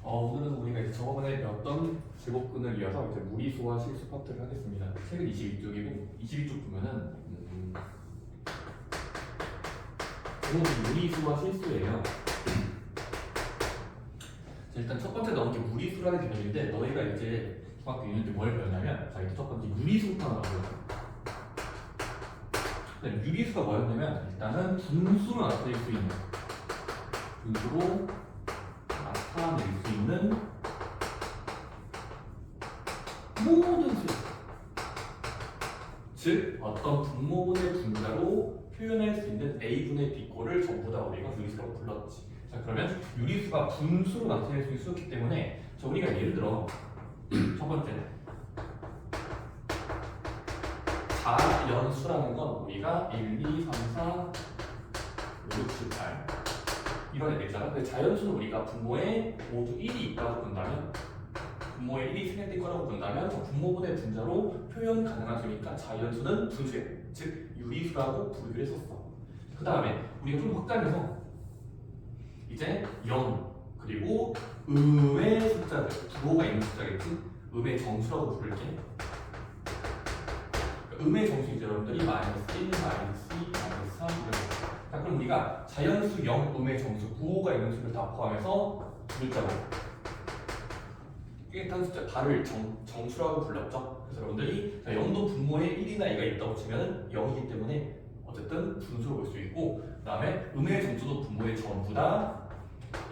오늘은 우리가 이제 저번에 배웠던 제곱근을 이어서 이제 무리수와 실수 파트를 하겠습니다. 책은 22쪽이고 22쪽 보면은 제목이 무리수와 실수예요. 자, 일단 첫 번째 나온 게 무리수라는 개념인데 너희가 이제 중학교 2年때 뭘 배웠냐면 자, 이제 첫 번째 유리수부터 나오고요. 유리수가 뭐였냐면 일단은 분수로 나타낼 수 있는 분수로 나타낼 수 있는 모든 수, 즉 어떤 분모분의 분자로 표현할 수 있는 A분의 B꼴을 전부 다 우리가 유리수라고 불렀지. 자, 그러면 유리수가 분수로 나타낼 수 있는 수였기 때문에 자, 우리가 예를 들어 첫 번째 자연수라는 건 우리가 1, 2, 3, 4, 5, 6, 7, 8 이런 애들이잖아. 근데 자연수는 우리가 분모에 모두 1이 있다고 본다면 분모에 1이 생략될 거라고 본다면 분모분의 분자로 표현 가능한 수니까 자연수는 분수예요. 즉 유리수라고 부르기로 했었어. 그 다음에 우리가 좀 확장해서 이제 0 그리고 음의 숫자들 부호가 있는 숫자겠지? 음의 정수라고 부를게. 음의 정수 이제 여러분들이 마이너스 1, 마이너스 2, 마이너스 3 이런 거. 자, 그럼 우리가 자연수 0, 음의 정수, 부호가 있는 수를 다 포함해서 글자로 깨끗한 숫자 발을 정수라고 불렀죠. 그래서 여러분들이 0도 분모에 1이나 2가 있다고 치면 0이기 때문에 어쨌든 분수로 볼 수 있고 그 다음에 음의 정수도 분모에 전부 다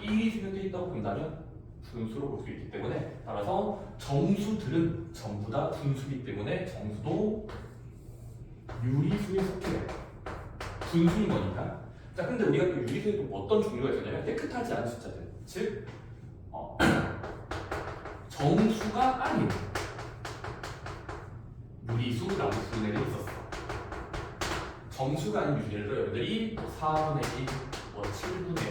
1이 생략되어 있다고 본다면 분수로 볼 수 있기 때문에 따라서 정수들은 전부 다 분수이기 때문에 정수도 유리수에 속해요. 분수인 거니까. 자, 근데 우리가 또 유리수에 또 어떤 종류가 있었냐면 깨끗하지 않은 숫자들, 즉 정수가 아닌 유리수라고 부르는 애가 있었어. 정수가 아닌 유리수, 예를 들어 여러분들이 4분의 1, 7분의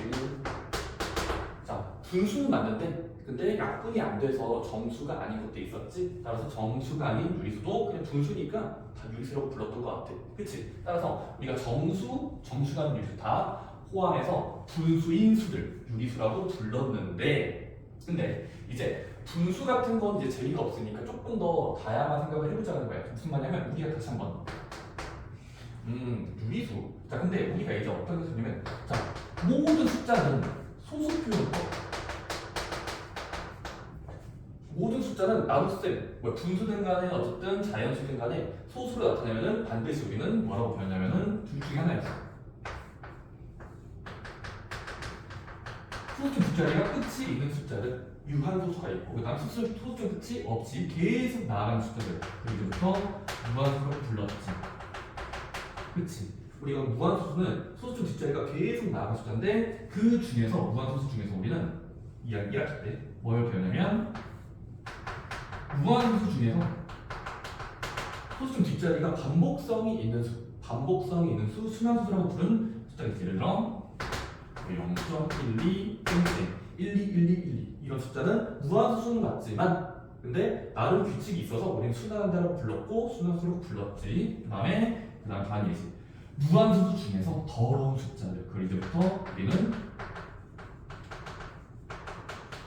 5. 자, 분수는 맞는데 근데 약분이 안 돼서 정수가 아닌 것도 있었지. 따라서 정수가 아닌 유리수도 그냥 분수니까 다 유리수라고 불렀던 것 같아. 그치? 따라서 우리가 정수가 아닌 유리수 다 포함해서 분수인 수들 유리수라고 불렀는데 근데 이제 분수 같은 건 이제 재미가 없으니까 조금 더 다양한 생각을 해보자는 거야. 무슨 말이냐면 우리가 다시 한번 유리수. 자, 근데 우리가 이제 어떤 게 있냐면 자, 모든 숫자는 소수 표현법. 모든 숫자는 나눗셈, 분수든 간에 어쨌든 자연수든 간에 소수로 나타내면은 반드시 우리는 뭐라고 표현하냐면은 둘 중에 하나였어. 소수점 뒷자리가 끝이 있는 숫자를 유한소수가 있고 그 다음 소수점 끝이 없이 계속 나아가는 숫자들 그리고부터 무한소수라고 불렀지. 그치? 우리가 무한소수는 소수점 뒷자리가 계속 나아가는 숫자인데 그 중에서 무한소수 중에서 우리는 이야기할 때 뭘 배우냐면 무한소수 중에서 소수점 뒷자리가 반복성이 있는 수, 순환수라고 부르는 숫자가 있지. 예를 들어 0.12, 12, 이런 숫자는 무한수는 맞지만 근데 나름 규칙이 있어서 우리는 순환한다라고 불렀고 순환수라고 불렀지. 그 다음 반이지. 무한수수 중에서 더러운 숫자들 그걸 이제부터 우리는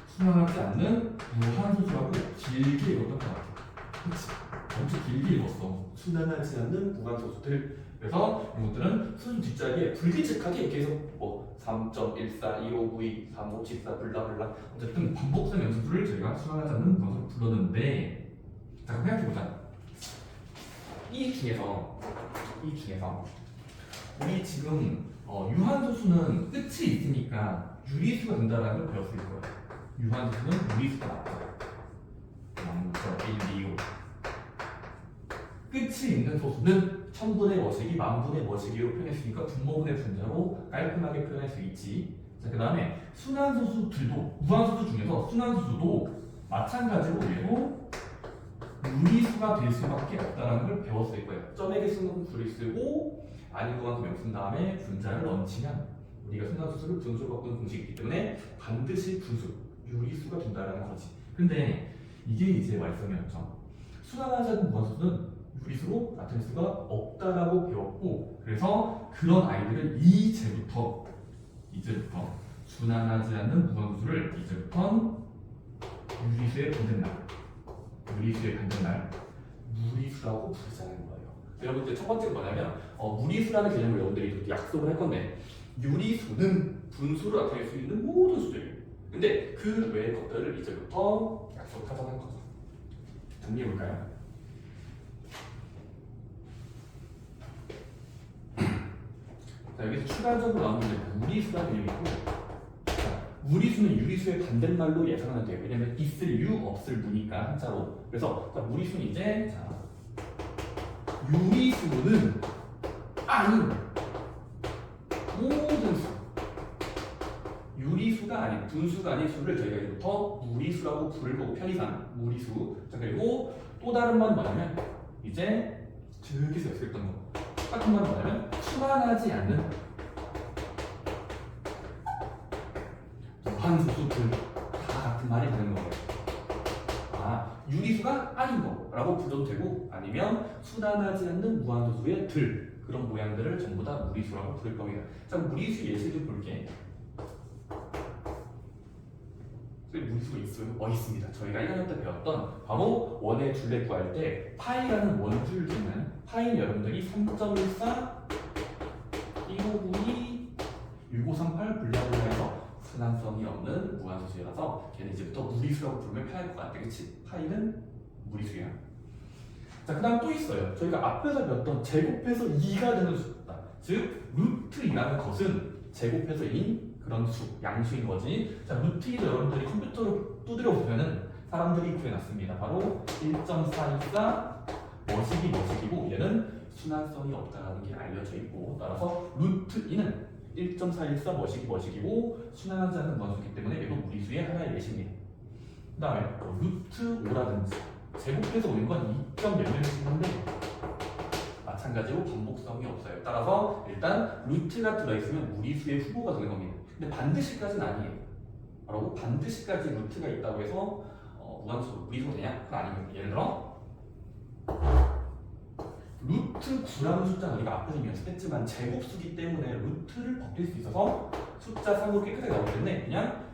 순환하지 않는 무한수수라고 길게 읽었던 것 같아. 그치? 엄청 길게 읽었어. 순환하지 않는 무한소수들. 그래서 이것들은 수준 뒷자리에 불규칙하게 계속 3.14, 1592, 3574 블라블라 어쨌든 반복성 연수들을 저희가 순환하지 않는 무한소수로 불렀는데 자, 그럼 생각해보자. 이 중에서 우리 지금 유한소수는 끝이 있으니까 유리수가 된다는 걸 배웠을 거예요. 유한소수는 유리수가 맞다. 0.125 끝이 있는 소수는 천분의 머시기, 만분의 머시기로 표현했으니까 분모분의 분자로 깔끔하게 표현할 수 있지. 자, 그 다음에 순환소수들도 무한소수 중에서 순환소수도 마찬가지로 얘도 유리수가 될 수밖에 없다는 걸 배웠을 거예요. 점에게 쓰는 줄을 쓰고 아닌 것만큼 명쓴 다음에 분자를 얹히면 우리가 순환소수를 분수로 바꾸는 공식이 있기 때문에 반드시 분수, 유리수가 된다는 거지. 근데 이게 이제 말씀이었죠. 순환하지 않는 무한소수는 유리수로 나타낼 수가 없다라고 배웠고 그래서 그런 아이들을 이제부터 이제부터 순환하지 않는 무한소수를 이제부터 유리수의 반대말, 무리수의 반대말, 무리수라고 부르자는 거예요. 여러분들 첫 번째가 뭐냐면 무리수라는 개념을 여러분들이 이렇게 약속을 할 건데 유리수는 분수로 나타낼 수 있는 모든 수들이에요. 근데 그 외의 것들을 이제부터 약속하자는 거죠. 정리해볼까요? 자, 여기서 추가적으로 나오는 게 무리수라는 개념이 있고, 무리수는 유리수의 반대말로 예상하면 돼요. 왜냐면 있을 유, 없을 무니까 한자로. 그래서 자, 무리수는 이제 자, 유리수는 아닌 모든 수, 유리수가 아닌 분수가 아닌 수를 저희가 이제부터 무리수라고 부를 거고 편의상 무리수. 자, 그리고 또 다른 말은 뭐냐면 이제 저기서 했었던 거 똑같은 말은 뭐냐면 순환하지 않는 무한소수들 다 같은 말이 되는 거예요. 아, 유리수가 아닌 거라고 불러도 되고 아니면 순환하지 않는 무한소수의 들 그런 모양들을 전부 다 무리수라고 부를 겁니다. 자, 무리수 예시 좀 볼게. 무리수가 있어요? 있습니다. 저희가 1학년 때 배웠던 바로 원의 둘레 구할 때 파이라는 원줄 주는 파이는 여러분들이 3.14 1592 6538 분량으로 해서 순환성이 없는 무한소수라서 걔는 이제부터 무리수라고 부르면 편할 것 같아. 그치? 파이는 무리수야. 자, 그 다음 또 있어요. 저희가 앞에서 배웠던 제곱해서 2가 되는 수다. 즉 루트 2라는 것은 제곱해서 2인 그런 수, 양수인 거지. 자, 루트 2도 여러분들이 컴퓨터로 두드려 보면은 사람들이 구해놨습니다. 바로 1.424 머시기고 얘는 순환성이 없다는 게 알려져 있고 따라서 루트 2는 1.414 머시기고 순환하지 않는 무한수이기 때문에 얘도 무리수의 하나의 예시입니다. 그 다음에 루트 5라든지 제곱해서 오는 건 2점 몇 몇씩 한데 마찬가지로 반복성이 없어요. 따라서 일단 루트가 들어있으면 무리수의 후보가 되는 겁니다. 근데 반드시까지는 아니에요. 뭐라고? 반드시까지 루트가 있다고 해서 무한수, 무리수가 되냐? 그건 아닙니다. 예를 들어 루트 9라는 숫자는 우리가 앞에서 연습했지만 제곱수기 때문에 루트를 벗길 수 있어서 숫자 상으로 깨끗하게 나오기 때문에 그냥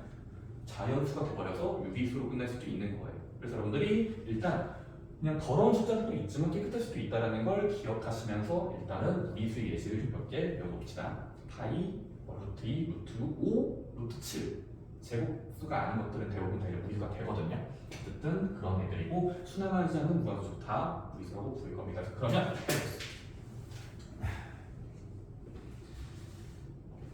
자연수가 돼버려서 유리수로 끝날 수도 있는 거예요. 그래서 여러분들이 일단 그냥 더러운 숫자도 있지만 깨끗할 수도 있다는 걸 기억하시면서 일단은 무리수의 예시를 좀 몇 개 배워봅시다. 파이, 루트 2, 루트 5, 루트 7 제곱수가 아닌 것들은 대부분 다 무리수가 되거든요. 어쨌든 그런 애들이고 순환하지 않는 무한수 다 무리수라고 부를 겁니다. 그러면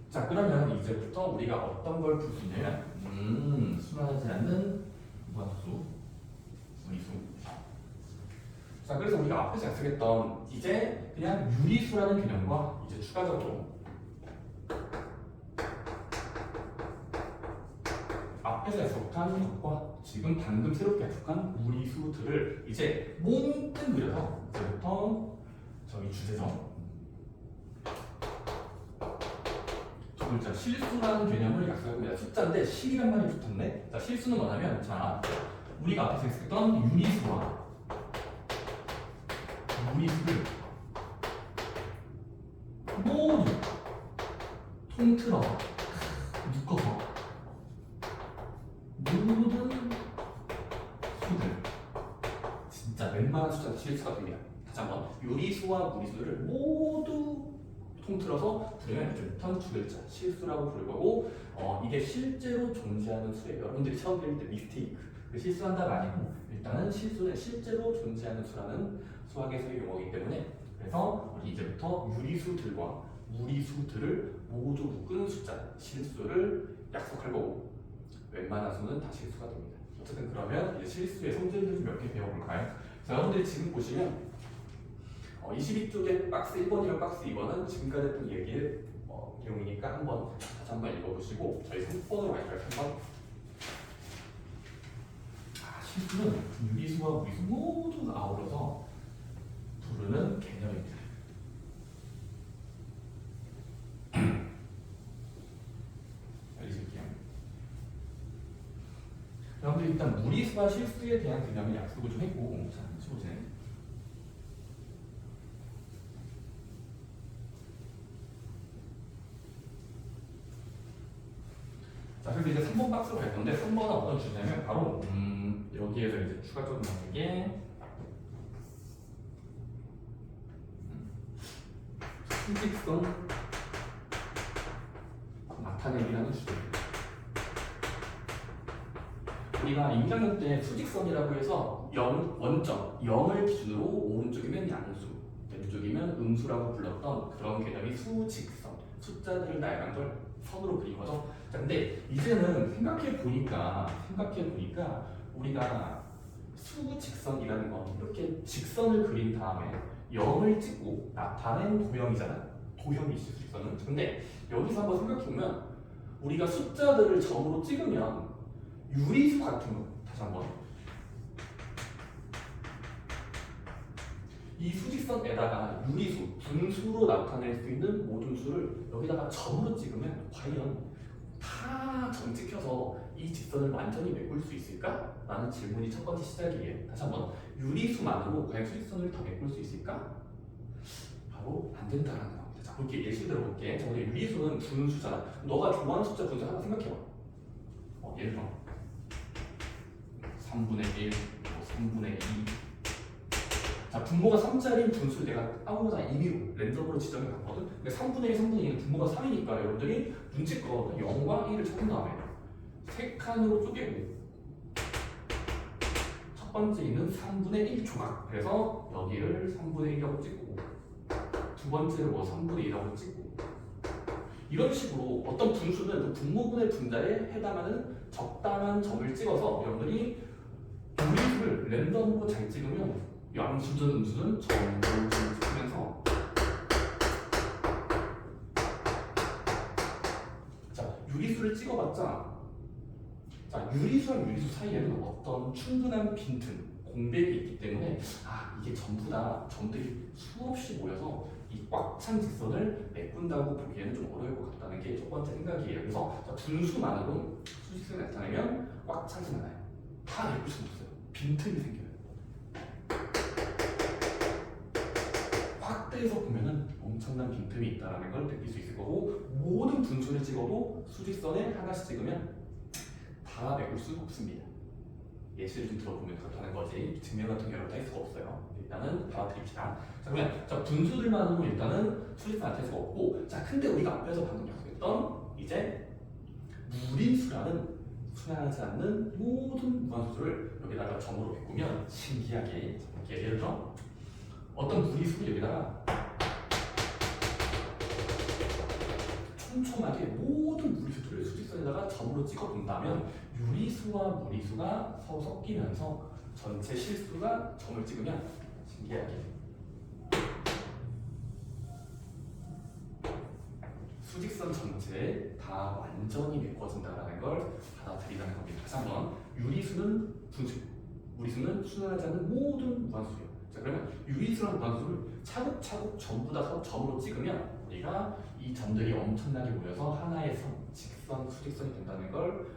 자, 그러면 이제부터 우리가 어떤 걸 풀 수 있냐면 순환하지 않는 무한수 무리수. 자, 그래서 우리가 앞에서 약속했던 이제 그냥 유리수라는 개념과 이제 추가적으로 앞에서 약속한 것과 지금 방금 새롭게 약속한 무리수들을 이제 몽땅 그려서 이제부터 저희 주제죠. 두 글자 실수라는 개념을 약속합니다. 숫자인데 실이란 말이 붙었네. 자, 실수는 뭐냐면 자, 우리가 앞에서 약속했던 유리수와 무리수를 모두 통틀어서 묶어서 모든 수들 진짜 웬만한 숫자는 실수가 됩니다. 다시 한번 유리수와 무리수를 모두 통틀어서 부르면 이제부터 두 글자 실수라고 부를 거고 이게 실제로 존재하는 수예요. 여러분들이 처음 들을 때 미스테이크 그 실수한다가 아니고 일단은 실수는 실제로 존재하는 수라는 수학에서의 용어이기 때문에 그래서 우리 이제부터 유리수들과 무리수들을 모두 묶은 숫자 실수를 약속할 거고 웬만한 수는 다 실수가 됩니다. 어쨌든 그러면 이제 실수의 성질들 좀 몇 개 배워볼까요? 자, 여러분들이 지금 보시면 22쪽에 박스 1번이랑 박스 2번은 지금까지 했던 얘기의 내용이니까 다시 한번 읽어보시고 저희 3번으로 갈까요? 3번. 실수는 유리수와 무리수 모두 아우러서 부르는 개념입니다. 알려드릴게요. 여러분들 일단 무리수와 실수에 대한 개념을 약속을 좀 했고 자, 보세요. 자, 그래서 이제 3번 박스로 갈 건데 3번은 어떤 주제냐면 바로 여기에서 이제 추가적으로 나오는 게 수직선 나타내기라는 주제입니다. 우리가 2학년 때 수직선이라고 해서 원점 0을 기준으로 오른쪽이면 양수, 왼쪽이면 음수라고 불렀던 그런 개념이 수직선, 숫자들을 나열한 걸 선으로 그린 거죠. 자, 근데 이제는 생각해 보니까 우리가 수직선이라는 건 이렇게 직선을 그린 다음에 0을 찍고 나타낸 도형이잖아. 도형이지 수직선은. 근데 여기서 한번 생각해 보면 우리가 숫자들을 점으로 찍으면 유리수 같은 거 다시 한번 이 수직선에다가 유리수, 분수로 나타낼 수 있는 모든 수를 여기다가 점으로 찍으면 과연 다 점 찍혀서 이 직선을 완전히 메꿀 수 있을까? 라는 질문이 첫 번째 시작이에요. 다시 한번 유리수만으로 과연 수직선을 다 메꿀 수 있을까? 바로 안 된다라는 겁니다. 자, 볼게 예시 들어볼게. 자, 우리 유리수는 분수잖아. 너가 좋아하는 숫자 분수 하나 생각해봐. 예를 들어 3분의 1, 3분의 2. 자, 분모가 3짜리인 분수를 내가 아무거나 임의로 랜덤으로 지정해 봤거든. 근데 3분의 1, 3분의 2는 분모가 3이니까 여러분들이 눈치껏 0과 1을 찾은 다음에 세 칸으로 쪼개고 첫 번째 있는 3분의 1 조각. 그래서 여기를 3분의 1이라고 찍고 두 번째를 3분의 2라고 찍고 이런 식으로 어떤 분수는 그 분모분의 분자에 해당하는 적당한 점을 찍어서 여러분들이 유리수를 랜덤으로 잘 찍으면 양수든 음수든 점을 찍으면서 자, 유리수를 찍어봤자 자, 유리수랑 유리수 사이에는 어떤 충분한 빈틈, 공백이 있기 때문에 이게 전부 다 점들이 수없이 모여서 이 꽉 찬 직선을 메꾼다고 보기에는 좀 어려울 것 같다는 게 첫 번째 생각이에요. 그래서 자, 분수만으로 수직선을 나타내면 꽉 차진 않아요. 다 메꿀 수는 없어요. 빈틈이 생겨요. 확대해서 보면은 엄청난 빈틈이 있다는 걸 느낄 수 있을 거고 모든 분수를 찍어도 수직선에 하나씩 찍으면 다 메꿀 수 없습니다. 예시를 좀 들어보면 그렇다는 거지 증명 같은 경우는 할 수가 없어요. 일단은 받아들입시다. 자, 그러면 자, 분수들만으로 일단은 수직선 나타낼 수가 없고 자, 근데 우리가 앞에서 방금 약속했던 이제 무리수라는 순환하지 않는 모든 무한수를 여기다가 점으로 메꾸면 신기하게 예를 들어 어떤 무리수를 여기다가 촘촘하게 모든 무리수들을 수직선에다가 점으로 찍어 본다면 유리수와 무리수가 서로 섞이면서 전체 실수가 점을 찍으면 신기하게 수직선 전체에 다 완전히 메꿔진다는 걸 받아들이자는 겁니다. 다시 한번 유리수는 분수, 무리수는 순환하지 않는 모든 무한수예요. 자, 그러면 유리수랑 무한수를 차곡차곡 전부 다 점으로 찍으면 우리가 이 점들이 엄청나게 모여서 하나의 선, 직선, 수직선이 된다는 걸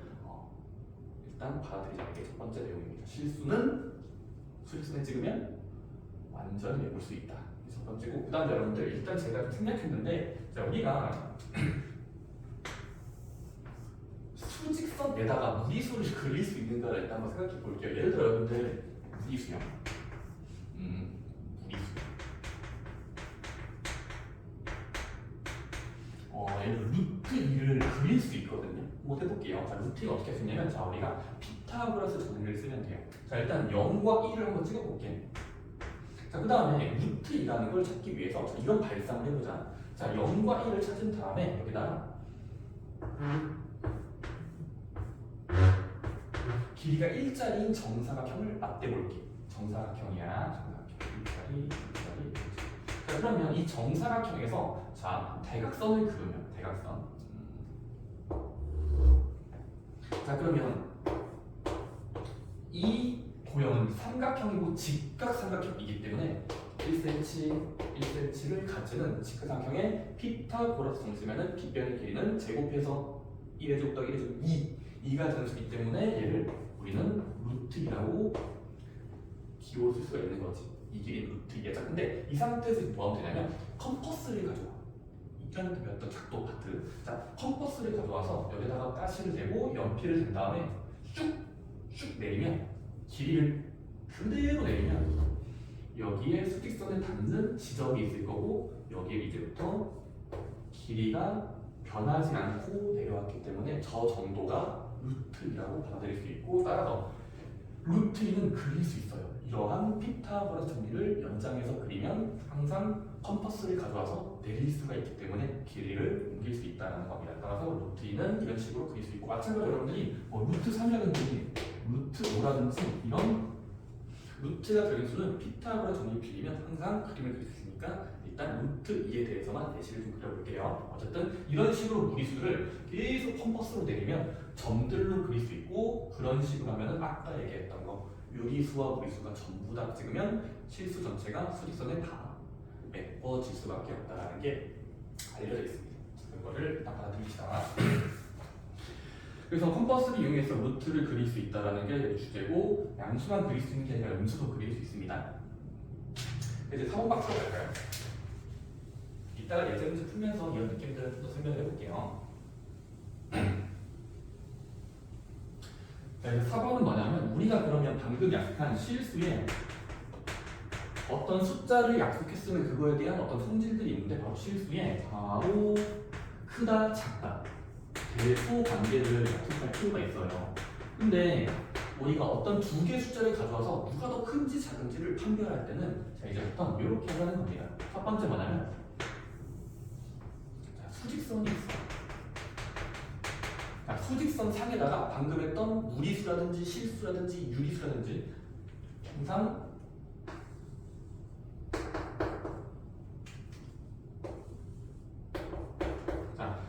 일단 받아들이자는 게 첫 번째 내용입니다. 실수는 수직선에 찍으면 완전히 메꿀 수 있다. 첫 번째고, 그 다음 여러분들 일단 제가 좀 생략했는데 자, 우리가 수직선에다가 무리수를 그릴 수 있는가를 일단 한번 생각해 볼게요. 예를 들어 여러분들 무리수요. 무리수. 예를 들어 루트 2를 그릴 수 있거든요. 한번 해볼게요. 자, 루트 2가 어떻게 할 수 있냐면 자, 우리가 피타고라스 정리를 쓰면 돼요. 자, 일단 0과 1을 한번 찍어볼게. 자, 그 다음에 루트 2라는 걸 찾기 위해서 자, 이런 발상을 해보자. 자, 0과 1을 찾은 다음에 여기다 길이가 1짜리인 정사각형을 맞대볼게. 정사각형이야. 정사각형 1짜리. 자, 그러면 이 정사각형에서 자, 대각선을 그으면 대각선. 자, 그러면 이 도형은 삼각형이고 직각삼각형이기 때문에 1cm를 가지는 직각삼각형의 피타고라스 정수면은 빗변의 길이는 제곱해서 1의 제곱 더하기 1의 제곱 2가 되는 수이기 때문에 얘를 우리는 루트 2라고 기호를 쓸 수가 있는 거지. 이 길이 루트 2야. 자, 근데 이 상태에서 뭐 하면 되냐면 컴퍼스를 가져와. 문자한테 배웠던 작도 파트. 자, 컴퍼스를 가져와서 여기다가 가시를 대고 연필을 댄 다음에 쭉 내리면 길이를 그대로 내리면 여기에 수직선에 닿는 지점이 있을 거고 여기에 이제부터 길이가 변하지 않고 내려왔기 때문에 저 정도가 루트 2라고 받아들일 수 있고 따라서 루트 2는 그릴 수 있어요. 이러한 피타고라스 정리를 연장해서 그리면 항상 컴퍼스를 가져와서 내릴 수가 있기 때문에 길이를 옮길 수 있다는 겁니다. 따라서 루트 2는 이런 식으로 그릴 수 있고 마찬가지로 여러분들이 루트 3이라든지 루트 5라든지 이런 루트가 들린 수는 피타고라스 정리 빌리면 항상 그림을 그릴 수 있으니까 일단 루트 2에 대해서만 예시를 좀 그려볼게요. 어쨌든 이런 식으로 무리수를 계속 컴퍼스로 내리면 점들로 그릴 수 있고 그런 식으로 하면은 아까 얘기했던 거 유리수와 무리수가 전부 다 찍으면 실수 전체가 수직선에 다 메꿔질 수밖에 없다는 게 알려져 있습니다. 그거를 일단 받아들이시다가 그래서 컴퍼스를 이용해서 루트를 그릴 수 있다는 게 주제고 양수만 그릴 수 있는 게 아니라 음수도 그릴 수 있습니다. 이제 4번 박스로 갈까요? 이따가 예제 문제 풀면서 이런 느낌들을 좀 더 설명해 볼게요. 자, 4번은 뭐냐면 우리가 그러면 방금 약속한 실수에 어떤 숫자를 약속했으면 그거에 대한 어떤 성질들이 있는데 바로 실수에 바로 크다 작다 대소 관계를 약속할 필요가 있어요. 근데 우리가 어떤 두 개의 숫자를 가져와서 누가 더 큰지 작은지를 판별할 때는 자 이제부터 이렇게 하는 겁니다. 첫 번째 뭐냐면 자, 수직선이 있어요. 자, 수직선 상에다가 방금 했던 무리수라든지 실수라든지 유리수라든지 항상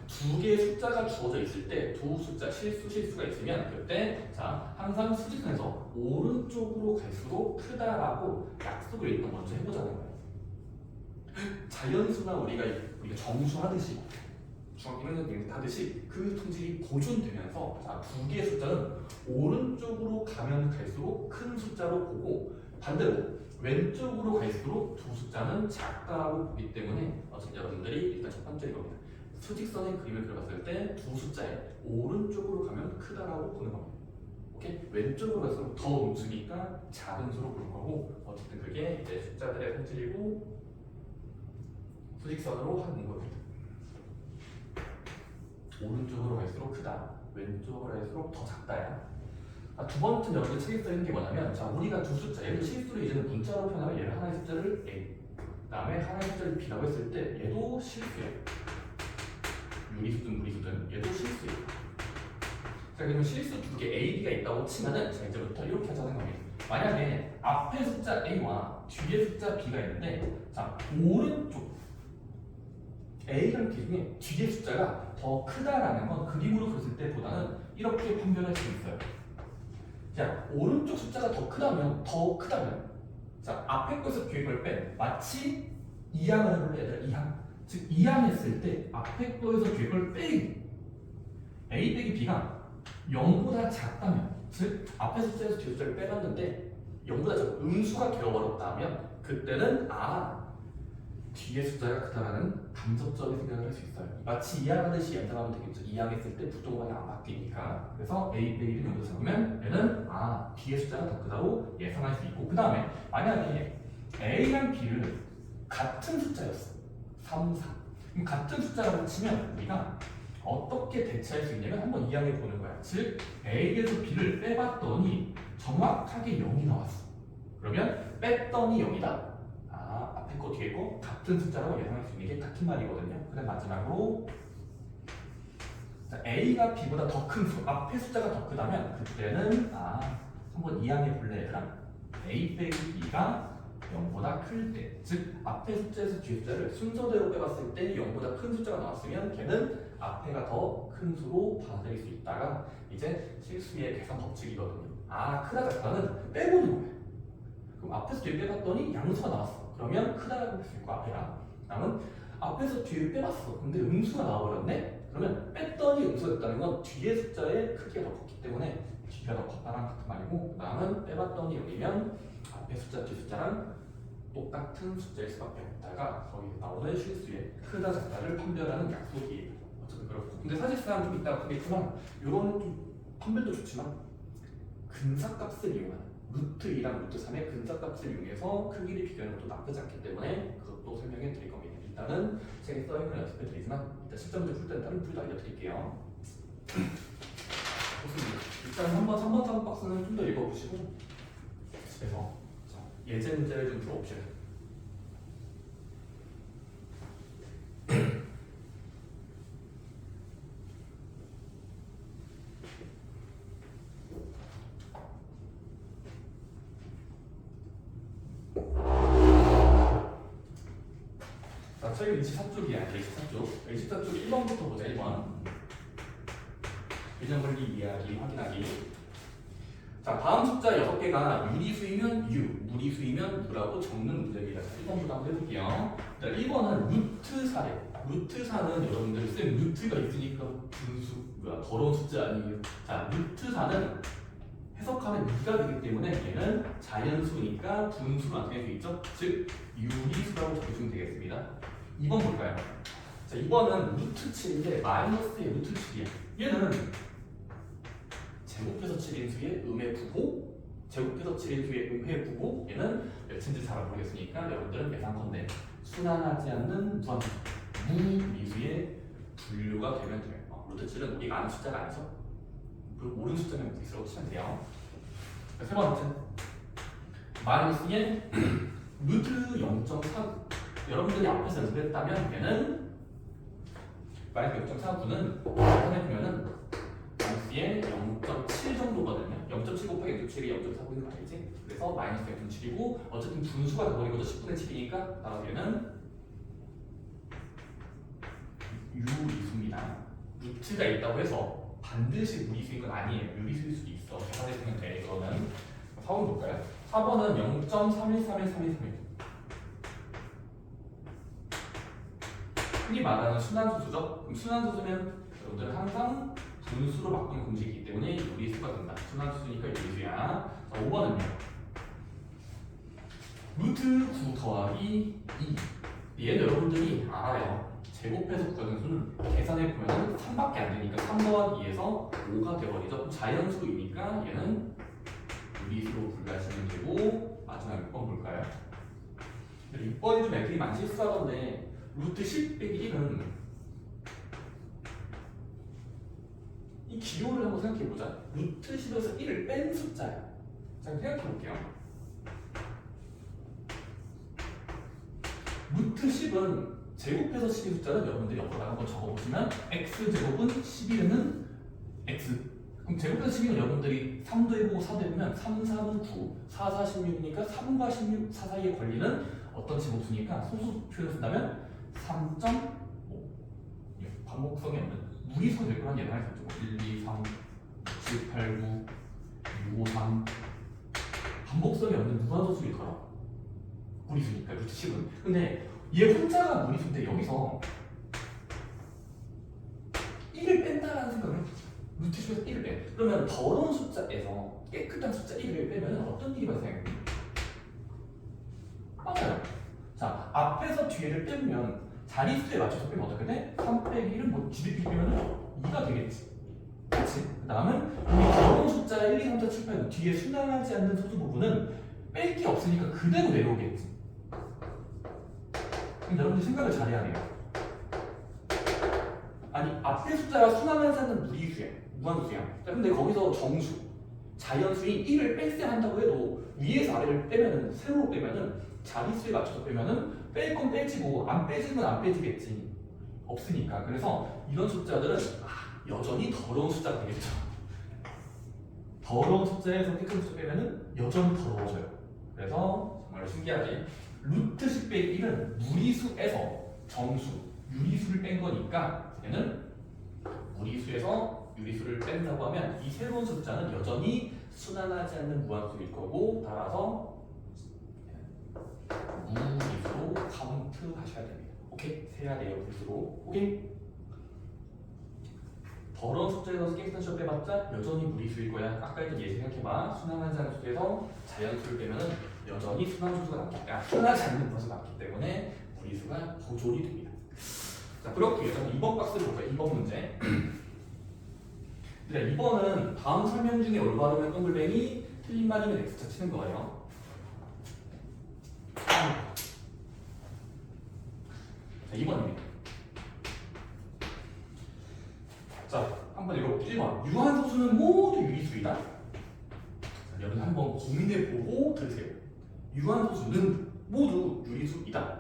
두 개의 숫자가 주어져 있을 때 두 숫자 실수가 있으면 그때 자 항상 수직선에서 오른쪽으로 갈수록 크다라고 약속을 일단 먼저 해보자는 거예요. 자연수나 우리가 정수하듯이 중학교 1학년 때 하듯이 그 성질이 보존되면서 자 두 개의 숫자는 오른쪽으로 가면 갈수록 큰 숫자로 보고 반대로 왼쪽으로 갈수록 두 숫자는 작다라고 보기 때문에 어쨌든 여러분들이 일단 첫 번째 겁니다. 수직선의 그림을 그려봤을 때 두 숫자에 오른쪽으로 가면 크다라고 보는 겁니다. 오케이? 왼쪽으로 갈수록 더 음수니까 작은 수로 보는 거고 어쨌든 그게 이제 숫자들의 성질이고 수직선으로 하는 겁니다. 오른쪽으로 갈수록 크다, 왼쪽으로 갈수록 더 작다야. 두 번째 여러분들 책에 써있는 게 뭐냐면 자 우리가 두 숫자, 얘를 실수로 이제는 문자로 표현하면 얘를 하나의 숫자를 A, 그 다음에 하나의 숫자를 B라고 했을 때 얘도 실수예요. 유리수든 무리수든 얘도 실수예요. 자 그러면 실수 두 개 A, B가 있다고 치면은 자 이제부터 이렇게 하자는 겁니다. 만약에 앞에 숫자 A와 뒤에 숫자 B가 있는데 자 오른쪽 A랑 B 중에 뒤에 숫자가 더 크다라는 건 그림으로 그렸을 때보다는 이렇게 판별할 수 있어요. 자 오른쪽 숫자가 더 크다면 자 앞에 것에서 뒤에 걸 빼 마치 이항을 해볼래 얘들아 이항 즉 이항했을 때 앞에 거에서 뒤에 걸 빼기 A 빼기 B가 0보다 작다면 즉 앞에 숫자에서 뒤에 숫자를 빼봤는데 0보다 작고 음수가 되어버렸다면 그때는 뒤에 숫자가 크다라는 간접적인 생각을 할 수 있어요. 마치 이항하듯이 연상하면 되겠죠. 이항했을 때 부동반이 안 바뀌니까. 그래서 A 빼기 B는 여기서 잡으면 얘는 뒤에 숫자가 더 크다고 예상할 수 있고 그 다음에 만약에 A랑 B를 같은 숫자였어. 3, 4. 그럼 같은 숫자라고 치면 우리가 어떻게 대체할 수 있냐면 한번 이항해 보는 거야. 즉 A에서 B를 빼봤더니 정확하게 0이 나왔어. 그러면 뺐더니 0이다. 앞에 거 뒤에 거 같은 숫자라고 예상할 수 있는 게 같은 말이거든요. 그다음 마지막으로 자, A가 B보다 더 큰 수, 앞에 숫자가 더 크다면 그때는 한번 이항해 볼래 얘들아. A 빼기 B가 0보다 클 때, 즉 앞에 숫자에서 뒤에 숫자를 순서대로 빼봤을 때 0보다 큰 숫자가 나왔으면 걔는 앞에가 더 큰 수로 받아들일 수 있다가 이제 실수의 계산 법칙이거든요. 크다 작다는 빼보는 거예요. 그럼 앞에서 뒤에 빼봤더니 양수가 나왔어. 그러면 크다라고 할 수 있고 앞에가 남은 앞에서 뒤를 빼봤어. 근데 음수가 나와버렸네? 그러면 뺐더니 음수가 됐다는 건 뒤에 숫자의 크기가 더 컸기 때문에 뒤가 더 컸다랑 같은 말이고 남은 빼봤더니 0이면 앞에 숫자 뒤 숫자랑 똑같은 숫자일 수밖에 없다가 거기에 나오는 실수의 크다 작다를 판별하는 약속이에요. 어차피 그렇고. 근데 사실상 좀 이따가 보겠지만 이런 좀 판별도 좋지만 근사값을 이용하는 루트 2랑 루트 3의 근사값을 이용해서 크기를 비교하는 것도 나쁘지 않기 때문에 그것도 설명해 드릴 겁니다. 일단은 책에 써있는 연습해 드리지만 일단 실전문제 풀 때는 다른 풀도 알려드릴게요. 좋습니다. 일단 한번 3번 작업 박스는 좀 더 읽어보시고 집에서 예제 문제를 좀 풀어봅시다. 자, 책은 24쪽이야. 24쪽. 24쪽 1번부터 보자. 1번. 균형 관리 이야기 확인하기. 자, 다음 숫자 6개가 유리수이면 유, 무리수이면 무라고 적는 문제입니다. 자, 1번부터 한번 해볼게요. 자, 1번은 루트 4래. 루트 4는 여러분들 쌤 루트가 있으니까 분수, 더러운 숫자 아니에요. 자, 루트 4는 해석하면 2가 되기 때문에 얘는 자연수니까 분수로 나타낼 수 있죠. 즉, 유리수라고 적으시면 되겠습니다. 2번 볼까요? 자, 2번은 루트 7인데 마이너스의 루트 7이야. 얘는 제곱해서 7인수의 음의 부호, 제곱해서 7인수의 음의 부호, 얘는 몇인지 잘 모르겠으니까 여러분들은 예상컨대 순환하지 않는 무한수, 무리수의 분류가 되면 돼요. 루트 7은 우리가 아는 숫자가 아니죠? 모르는 숫자면 무리수라고 치면 돼요. 세 번째, 마이너스의 루트 0.49. 여러분들이 앞에서 연습했다면 얘는 마이너스 0.49는 계산해보면은 마이너스의 0.7 정도거든요. 0.7 곱하기 0.7이 0.49인 거 알지? 그래서 마이너스 0.7이고 어쨌든 분수가 돼버린 거죠. 10분의 7이니까 따라서 얘는 유리수입니다. 루트가 있다고 해서 반드시 무리수인 건 아니에요. 유리수일 수도 있어. 계산해보면 돼. 그러면 4번 볼까요? 4번은 0.313131. 흔히 말하는 순환수수죠. 그럼 순환수수면 여러분들은 항상 분수로 바꾸는 공식이기 때문에 유리수가 된다. 순환수수니까 유리수야. 자, 5번은요. 루트 9 더하기 2. 얘는 여러분들이 알아요. 제곱해서 구하는 수는 계산해보면 3밖에 안 되니까 3 더하기 2에서 5가 되어버리죠. 자연수이니까 얘는 유리수로 분류하시면 되고 마지막 6번 볼까요? 6번이 좀 애들이 많이 실수하던데 루트 10 빼기 1은 이 기호를 한번 생각해보자. 루트 10에서 1을 뺀 숫자야. 자, 생각해볼게요. 루트 10은 제곱해서 10의 숫자는 여러분들이 옆으로 한번 적어보시면 x제곱은 11은 x. 그럼 제곱해서 10이면 여러분들이 3도 해보고 4도 해보면 3, 4는 9, 4, 4, 16이니까 3과 16, 4 사이에 걸리는 어떤 제곱수니까 소수 표현을 쓴다면 3.5. 반복성이 없는 무리수가 될 거란 예상할 수 있죠. 1, 2, 3, 7, 8, 9, 6, 5, 3. 반복성이 없는 무한소수일 거라. 무리수니까 루트 10은. 근데 얘 혼자가 무리수인데 여기서 1을 뺀다라는 생각을 루트 10에서 1을 빼. 그러면 더러운 숫자에서 깨끗한 숫자 1을 빼면 어떤 일이 발생해요? 맞아요. 자, 앞에서 뒤에를 빼면 자릿수에 맞춰서 빼면 어떻게 돼? 3 빼기 1은 뭐 GDP 빼면 2가 되겠지. 그렇지? 그 다음은 이 더러운 숫자 1, 2, 3, 4, 7, 8 뒤에 순환하지 않는 소수 부분은 뺄 게 없으니까 그대로 내려오겠지. 그럼 여러분들 생각을 잘해야 돼요. 아니, 앞에 숫자가 순환하지 않는 무리수야. 무한수야. 근데 거기서 정수, 자연수인 1을 뺄셈 한다고 해도 위에서 아래를 빼면은, 세로로 빼면은 자릿수에 맞춰서 빼면은 뺄 건 빼지고 안 빼지는 건 안 빼지겠지. 없으니까. 그래서 이런 숫자들은 여전히 더러운 숫자가 되겠죠. 더러운 숫자에서 깨끗한 숫자 빼면은 여전히 더러워져요. 그래서 정말 신기하게 루트 10 빼기 1은 무리수에서 정수, 유리수를 뺀 거니까 얘는 무리수에서 유리수를 뺀다고 하면 이 새로운 숫자는 여전히 순환하지 않는 무한수일 거고 따라서 무리수로 카운트 하셔야 됩니다. 오케이? 세야 돼요. 무리수로. 오케이? 더러운 숫자에서 깨끗한 숫자 빼봤자 여전히 무리수일 거야. 아까 했던 예시 생각해봐. 순환하지 않는 숫자에서 자연수를 빼면은 여전히 순환소수가 순환하지 않는 무한소수가 남기 때문에 무리수가 보존이 됩니다. 자, 그렇고요. 2번 박스를 볼까요? 2번 문제. 네, 2번은 다음 설명 중에 올바르면 동글뱅이, 틀린 말이면 X자 치는 거예요. 자, 2번입니다. 자, 한번 읽어볼게요. 1번. 유한소수는 모두 유리수이다. 여러분 한번 고민해보고 들으세요. 유한소수는 모두 유리수이다.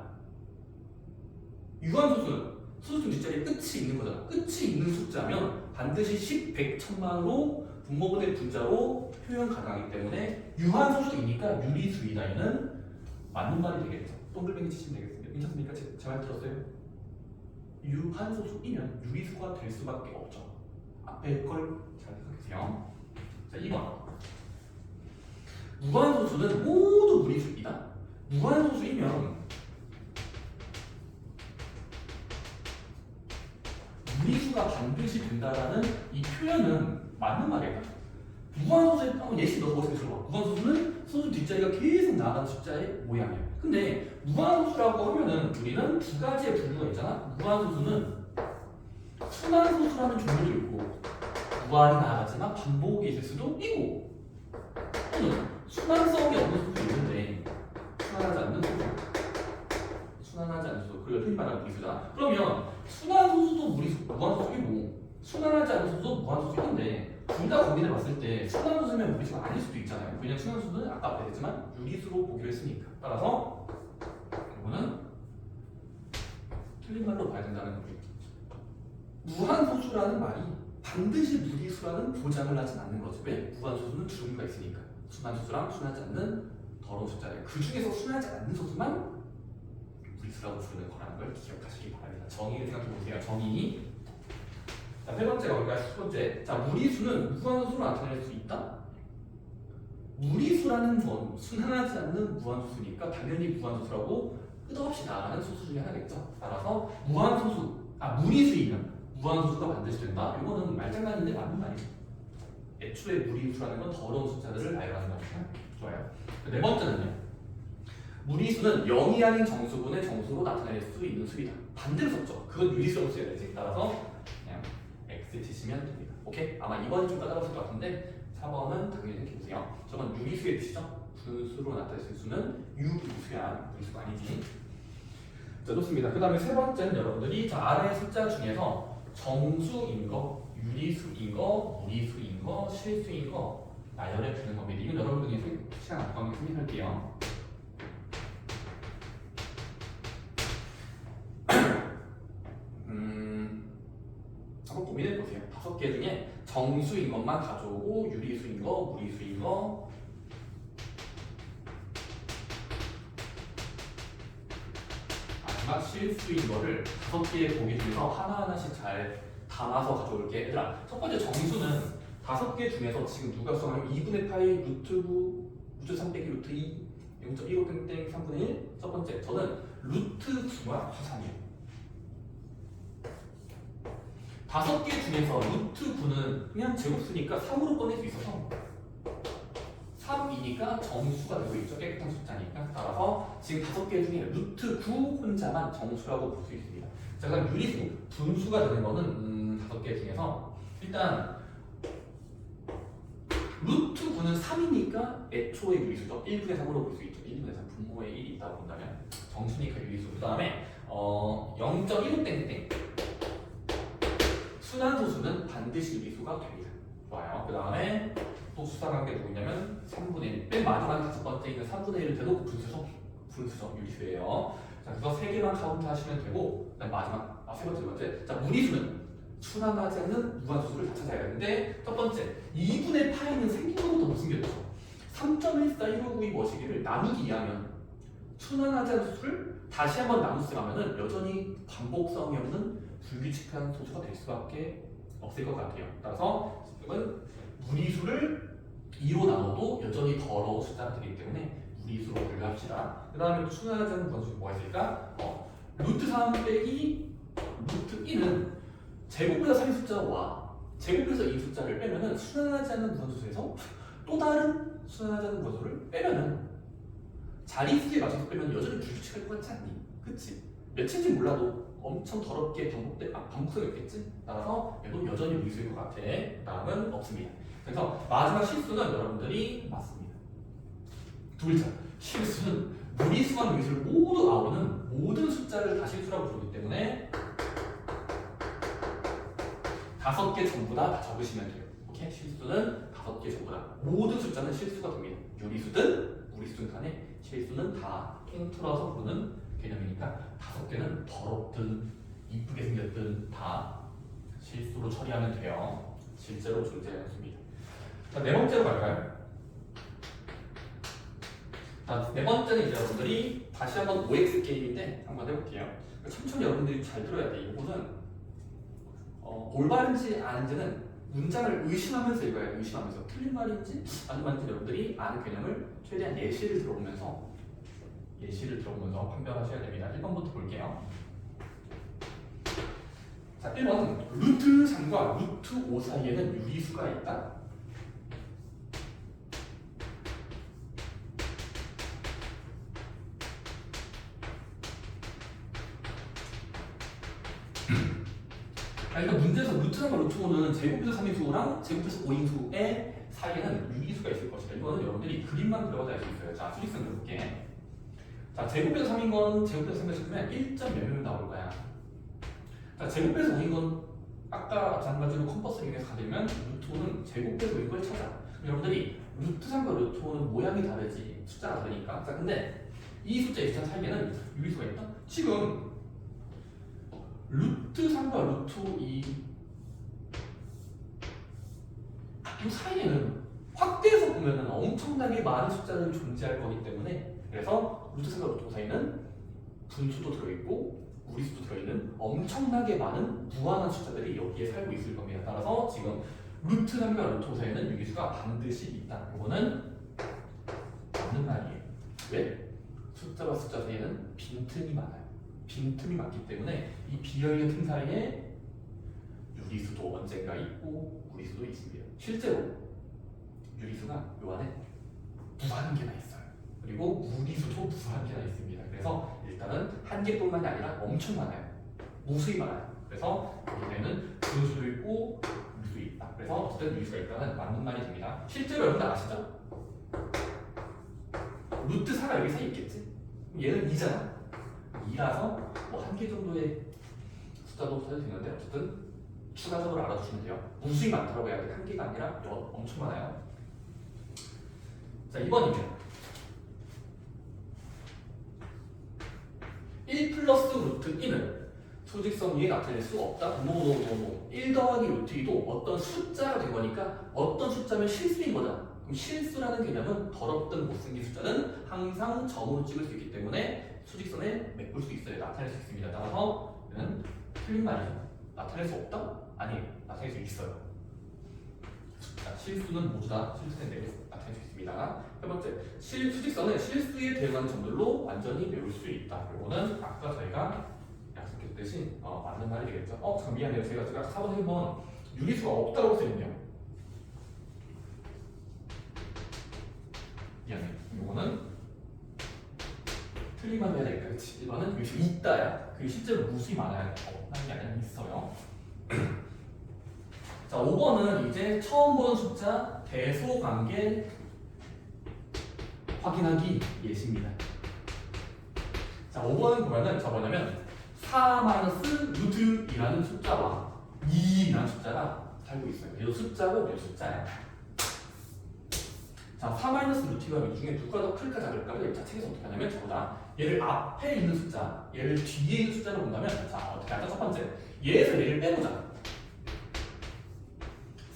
유한소수는 소수점 뒷자리에 끝이 있는 거잖아. 끝이 있는 숫자면 반드시 10, 100, 1000만으로 분모분의 분자로 표현 가능하기 때문에 유한소수이니까 유리수이다. 얘는 맞는 말이 되겠죠. 동글뱅이 치시면 되겠습니다. 괜찮습니까? 제 말 들었어요? 유한소수이면 유리수가 될 수밖에 없죠. 앞에 걸 잘 생각해주세요. 자, 2번. 무한소수는 모두 무리수이다. 무한소수이면 무리수가 반드시 된다라는 이 표현은 맞는 말이에요. 무한소수에 한번 예시 넣어서 보세요. 무한소수는 소수 뒷자리가 계속 나가는 숫자의 모양이에요. 근데 무한소수라고 하면은 우리는 두 가지의 분류가 있잖아. 무한소수는 순환소수라는 종류도 있고 무한이 나가지만 반복이 있을 수도 있고 또는 순환성이 없는 소수도 있는데 순환하지 않는 소수 그리고 흔히 말하는 무리수다. 그러면 순환소수도 무한소수이고 순환하지 않는 소수도 무한소수인데 둘 다 고민해 봤을 때 순환소수면 무리수가 아닐 수도 있잖아요. 왜냐면 순환소수는 아까 앞에 했지만 유리수로 보기로 했으니까. 따라서 이거는 틀린 말로 봐야 된다는 거예요. 무한소수라는 말이 반드시 무리수라는 보장을 하진 않는 거지. 왜? 무한소수는 두 종류가 있으니까. 순환소수랑 순하지 않는 더러운 숫자예요. 그 중에서 순하지 않는 소수만 무리수라고 부르는 거라는 걸 기억하시기 바랍니다. 정의를 생각해 보세요. 정의. 자, 세 번째가 뭘까요? 첫 번째. 자, 무리수는 무한소수로 나타낼 수 있다. 무리수라는 건 순환하지 않는 무한소수니까 당연히 무한소수라고 끝없이 나가는 소수 중에 하나겠죠. 따라서 무리수이면 무한소수가 반드시 된다. 이거는 말장난인데 맞는 말이죠. 애초에 무리수라는 건 더러운 숫자들을 나열하는 거니까 좋아요. 네 번째는요. 무리수는 0이 아닌 정수분의 정수로 나타낼 수 있는 수이다. 반대로 썼죠. 그건 유리수라고 써야 되지. 따라서 그냥 X 치시면 됩니다. 오케이? 아마 2번이 좀 까다로웠을 것 같은데 4번은 당연히 생각해보세요. 저건 유리수의 뜻이죠. 분수로 나타낼 수 있는 수는 유리수야. 무리수가 아니지. 자, 좋습니다. 그 다음에 세 번째는 여러분들이 아래 숫자 중에서 정수인 거, 유리수인 거, 무리수인 거, 실수인 거 나열해 주는 겁니다. 이건 여러분들이 시간 안 가면 생각할게요. 한번 고민해 보세요. 5개 중에 정수인 것만 가져오고 유리수인 거, 무리수인 거, 마지막 실수인 거를 5개의 보기 중에서 하나하나씩 잘 담아서 가져올게. 얘들아, 첫 번째 정수는 5개 중에서 지금 누가 수하면 2분의 파이 루트 9 루트 3 빼기 루트 2 0.15 땡땡 3분의 1. 첫 번째, 저는 루트 9가 화산이에요. 5개 중에서 루트 9는 그냥 제곱수니까 3으로 꺼낼 수 있어서 3이니까 정수가 되고 있죠. 깨끗한 숫자니까. 따라서 지금 5개 중에 루트 9 혼자만 정수라고 볼 수 있습니다. 자, 그럼 유리수, 분수가 되는 거는 5개 중에서 일단 루트 9는 3이니까 애초의 유리수죠. 1분의 3으로 볼 수 있죠. 1분의 3 분모에 1이 있다고 본다면 정수니까 유리수. 그 다음에 0.15 땡땡 순환소수는 반드시 유리수가 됩니다. 좋아요. 그 다음에 또 수사관계 누구냐면 3분의 1. 맨 마지막 5번째 있는 3분의 1을 대도 분수죠. 유리수예요. 자, 그래서 3개만 카운트 하시면 되고, 그다음 마지막, 세 번째. 자, 무리수는 순환하지 않는 무한소수를 다 찾아야 되는데, 첫 번째, 2분의 파이는 생긴 것부터 못 숨겼죠. 3.141592 머시기를 나누기 위하면 순환하지 않는 수를 다시 한번 나누으면 여전히 반복성이 없는 불규칙한 소수가 될 수밖에 없을 것 같아요. 따라서 지금은 무리수를 2로 나눠도 여전히 더러운 숫자가 되기 때문에 무리수로 분류합시다. 그 다음에 순환하지 않는 무한소수 뭐가 있을까? 루트 3 빼기 루트 1은 제곱해서 3의 숫자와 제곱해서 이 숫자를 빼면은 순환하지 않는 무한소수에서 또 다른 순환하지 않는 무한소수를 빼면은 자릿수에 맞춰서 빼면 여전히 불규칙할 것 같지 않니? 그치? 몇인지 몰라도 엄청 더럽게 반복성이 없겠지? 따라서 얘도 여전히 무리수일 것 같아. 다음은 없습니다. 그래서 마지막 실수는 여러분들이 맞습니다. 두 글자. 실수는 무리수와 무리수를 모두 아우르는 모든 숫자를 다 실수라고 부르기 때문에 5개 전부 다 적으시면 돼요. 오케이? 실수는 5개 전부 다. 모든 숫자는 실수가 됩니다. 유리수든 무리수든 간에 실수는 다 통틀어서 부르는 개념이니까 5개는 더럽든 이쁘게 생겼든 다 실수로 처리하면 돼요. 실제로 존재하는 수입니다. 자, 네 번째로 갈까요? 자, 네 번째는 이제 여러분들이 다시 한번 OX 게임인데 한번 해볼게요. 천천히 여러분들이 잘 들어야 돼. 이거는 올바른지 아닌지는 문장을 의심하면서 읽어야 돼. 의심하면서 틀린 말인지 맞는 말인지 여러분들이 아는 개념을 최대한 예시를 들어보면서 판별하셔야 됩니다. 1번부터 볼게요. 자, 1번 루트 3과 루트 5 사이에는 유리수가 있다. 일단 문제에서 루트 3과 루트 5는 제곱해서 3인수랑 제곱해서 5인수의 사이에는 유리수가 있을 것이다. 이거는 여러분들이 그림만 그려봐도 알 수 있어요. 자, 수직선 그려볼게. 자, 제곱해서 3인 건 제곱해서 3을 쓰면 1점 몇 명 나올 거야. 자, 제곱해서 5인 건 아까 마찬가지로 컴퍼스를 이용해서 가지면 루트 5는 제곱해서 5인 걸 찾아. 여러분들이 루트 3과 루트 5는 모양이 다르지 숫자가 다르니까. 자, 근데 이 숫자 이 숫자 사이에는 유리수가 있다? 지금 루트 3과 루트 2 이 사이에는 확대해서 보면 엄청나게 많은 숫자들이 존재할 거기 때문에 그래서 루트 3과 루트 5 사이는 분수도 들어있고 무리수도 들어있는 엄청나게 많은 무한한 숫자들이 여기에 살고 있을 겁니다. 따라서 지금 루트 3과 루트 5 사이에는 유리수가 반드시 있다. 이거는 맞는 말이에요. 왜? 숫자와 숫자 사이에는 빈틈이 많아요. 빈틈이 많기 때문에 이 비어있는 틈 사이에 유리수도 언젠가 있고 무리수도 있습니다. 실제로 유리수가 요 안에 무한개나 있어요. 그리고 무리수도 무한개나 있습니다. 그래서 일단은 한 개뿐만이 아니라 엄청 많아요. 무수히 많아요. 그래서 여기에는 분수도 있고 무리수도 있다. 그래서 어쨌든 유리수가 있다는 맞는 말이 됩니다. 실제로 여러분들 아시죠? 루트 4가 여기 사이에 있겠지? 얘는 2잖아. 2라서 뭐 한 개 정도의 숫자도 써도 되는데 어쨌든 추가적으로 알아두시면 돼요. 무수히 많다고 해야 돼. 한 개가 아니라 엄청 많아요. 자, 2번입니다. 1 플러스 루트 2는 수직선 위에 나타낼 수 없다. 1 더하기 루트 2도 어떤 숫자가 된 거니까 어떤 숫자면 실수인 거잖아. 그럼 실수라는 개념은 더럽든 못생긴 숫자는 항상 점으로 찍을 수 있기 때문에 수직선에 메꿀 수 있어요. 나타낼 수 있습니다. 따라서 이는 틀린 말이죠. 나타낼 수 없다? 아니에요. 나타낼 수 있어요. 자, 실수는 모두 다 실수에 나타낼 수 있습니다. 세 번째, 수직선은 실수에 대응하는 점들로 완전히 메울 수 있다. 이거는 아까 저희가 약속했듯이 맞는 말이 되겠죠. 잠깐 미안해요. 제가 4번 1번 유리수가 없다고 써있네요. 미안해. 이거는 틀리만 해야 되겠다. 그치? 1번은 유리수가 있다야. 그게 실제로 무수히 많아야 없다는 게 아니라 있어요. 자, 5번은 이제 처음 보는 숫자 대소관계 확인하기 예시입니다. 자, 5번은 보면은 뭐냐면 4-루트2라는 숫자와 2라는 숫자가 살고 있어요. 얘도 숫자고 얘도 숫자야. 자, 4-루트가 이 중에 누가 더 클까 작을까를 책에서 어떻게 하냐면 저보다 얘를 앞에 있는 숫자, 얘를 뒤에 있는 숫자로 본다면 자, 어떻게 할까? 첫 번째, 얘에서 얘를 빼보자.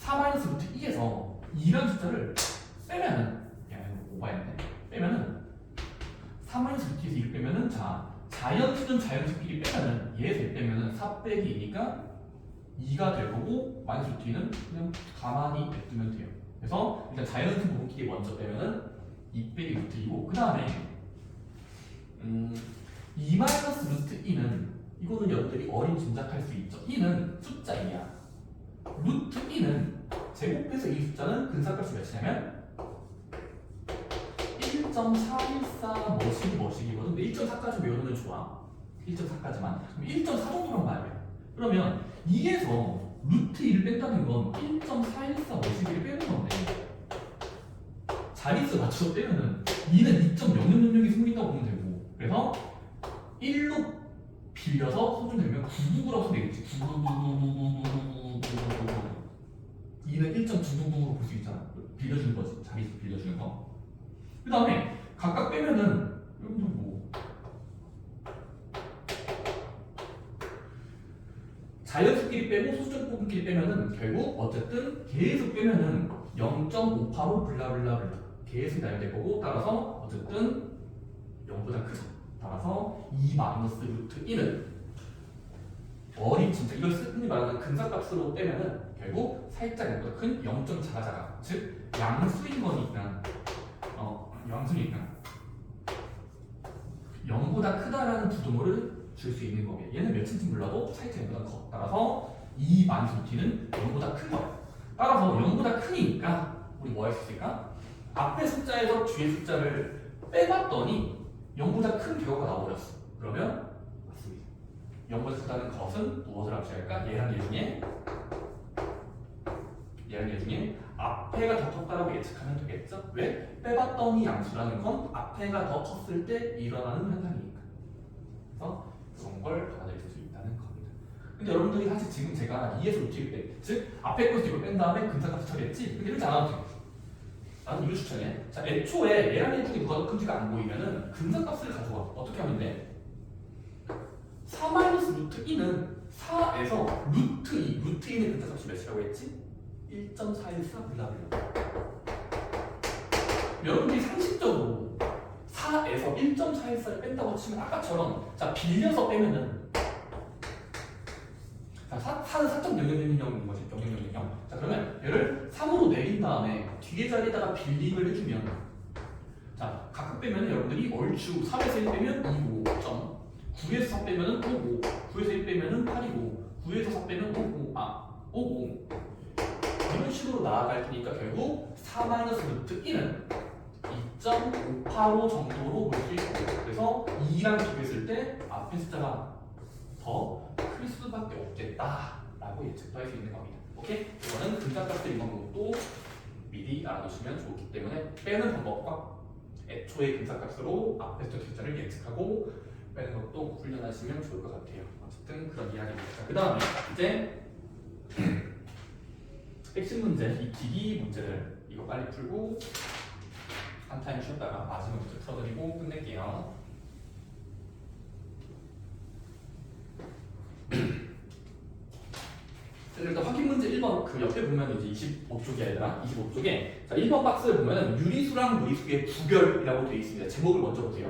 4-루트2에서 2라는 숫자를 빼면은 오버했네. 빼면은 4-루트에서 2를 빼면은 자, 자연수는 자연수끼리 빼면은 얘에서 1 빼면은 4 빼기 2니까 2가 될 거고 마이너스 루트 2는 그냥 가만히 냅두면 돼요. 그래서 일단 자연수 부분끼리 먼저 빼면은 2 빼기 루트 2고 그 다음에 2-루트2는 이거는 여러분들이 어린 짐작할 수 있죠. 2는 숫자 2야. 루트 2는 제곱해서 이 숫자는 근사값이 몇이냐면 1.5 1.414 머시기거든. 근데 1.4까지 외우면 좋아. 1.4까지만. 그럼 1.4 정도만 봐야 돼. 그러면 2에서 루트 1을 뺀다는 건 1.414 머시기를 빼는 건데 자릿수 맞춰서 빼면은 2는 2.0000이 생긴다고 보면 되고 그래서 1로 빌려서 소중되면 999라고 쓰면 되겠지. 2는 1.999으로 볼 수 있잖아. 빌려주는 거지. 자릿수 빌려주는 거. 그 다음에 각각 빼면은 여러분들 뭐 자연수끼리 빼고 소수점 부분끼리 빼면은 결국 어쨌든 계속 빼면은 0.585 블라블라블라 계속 나열될 거고 따라서 어쨌든 0보다 크죠. 따라서 2 마이너스 루트 1은 머리 진짜 이걸 흔히 말하는 근사값으로 빼면은 결국 살짝 0보다 큰 0. 자가 즉 양수인 거니까 양수니까 0보다 크다라는 부동호를 줄 수 있는 겁니다. 얘는 몇인지 몰라도 살짝 0보다 커. 따라서 2 마이너스 루트 1은 0보다 큰 거. 따라서 0보다 크니까 우리 뭐 할 수 있을까? 앞에 숫자에서 뒤에 숫자를 빼봤더니 0보다 큰 결과가 나와버렸어. 그러면 맞습니다. 0보다 크다는 것은 무엇을 암시할까? 얘랑 얘 중에 앞에가 더 컸다라고 예측하면 되겠죠? 왜? 빼봤더니 양수라는 건 앞에가 더 컸을 때 일어나는 현상이니까. 그래서 그런 걸 받아들일 수 있다는 겁니다. 근데 여러분들이 사실 지금 제가 2에서 루트를 뺀, 즉 앞에 거 뒤로 뺀 다음에 근사값을 처리했지? 근데 이러지 않아도 돼. 나는 이걸 추천해. 자, 애초에 얘랑 얘 중에 누가 더 큰지가 안 보이면은 근사값을 가져와. 어떻게 하면 돼? 4 마이너스 루트 2는 4에서 루트 2, 루트 2의 근사값이 몇이라고 했지? 1.414 블라블라. 여러분들이 상식적으로 4에서 1.414를 뺀다고 치면 아까처럼 자 빌려서 빼면은 자 4는 4.0000인 거지. 0000. 자 그러면 얘를 3으로 내린 다음에 뒤에 자리에다가 빌림을 해주면 자 각각 빼면 여러분들이 얼추 3에서 1 빼면 25점 9에서 4 빼면 55 9에서 1 빼면 8이고 9에서 4 빼면 55 이런 식으로 나아갈 테니까 결국 4 마이너스 루트 1은 2.585 정도로 볼 수 있고 그래서 2랑 비교했을 때 앞에 숫자가 더 클 수밖에 없겠다라고 예측도 할 수 있는 겁니다. 오케이? 이거는 근사값들 이런 것도 미리 알아두시면 좋기 때문에 빼는 방법과 애초의 근사값으로 앞에 숫자를 예측하고 빼는 것도 훈련하시면 좋을 것 같아요. 어쨌든 그런 이야기입니다. 그 다음에 이제 핵심 문제, 이 기기 문제를 이거 빨리 풀고 한 타임 쉬었다가 마지막 문제 풀어드리고 끝낼게요. 일단 확인 문제 1번 그 옆에 보면 이제 25쪽이야 얘들아. 25쪽에 자 1번 박스를 보면 유리수랑 무리수의 구별이라고 되어 있습니다. 제목을 먼저 보세요.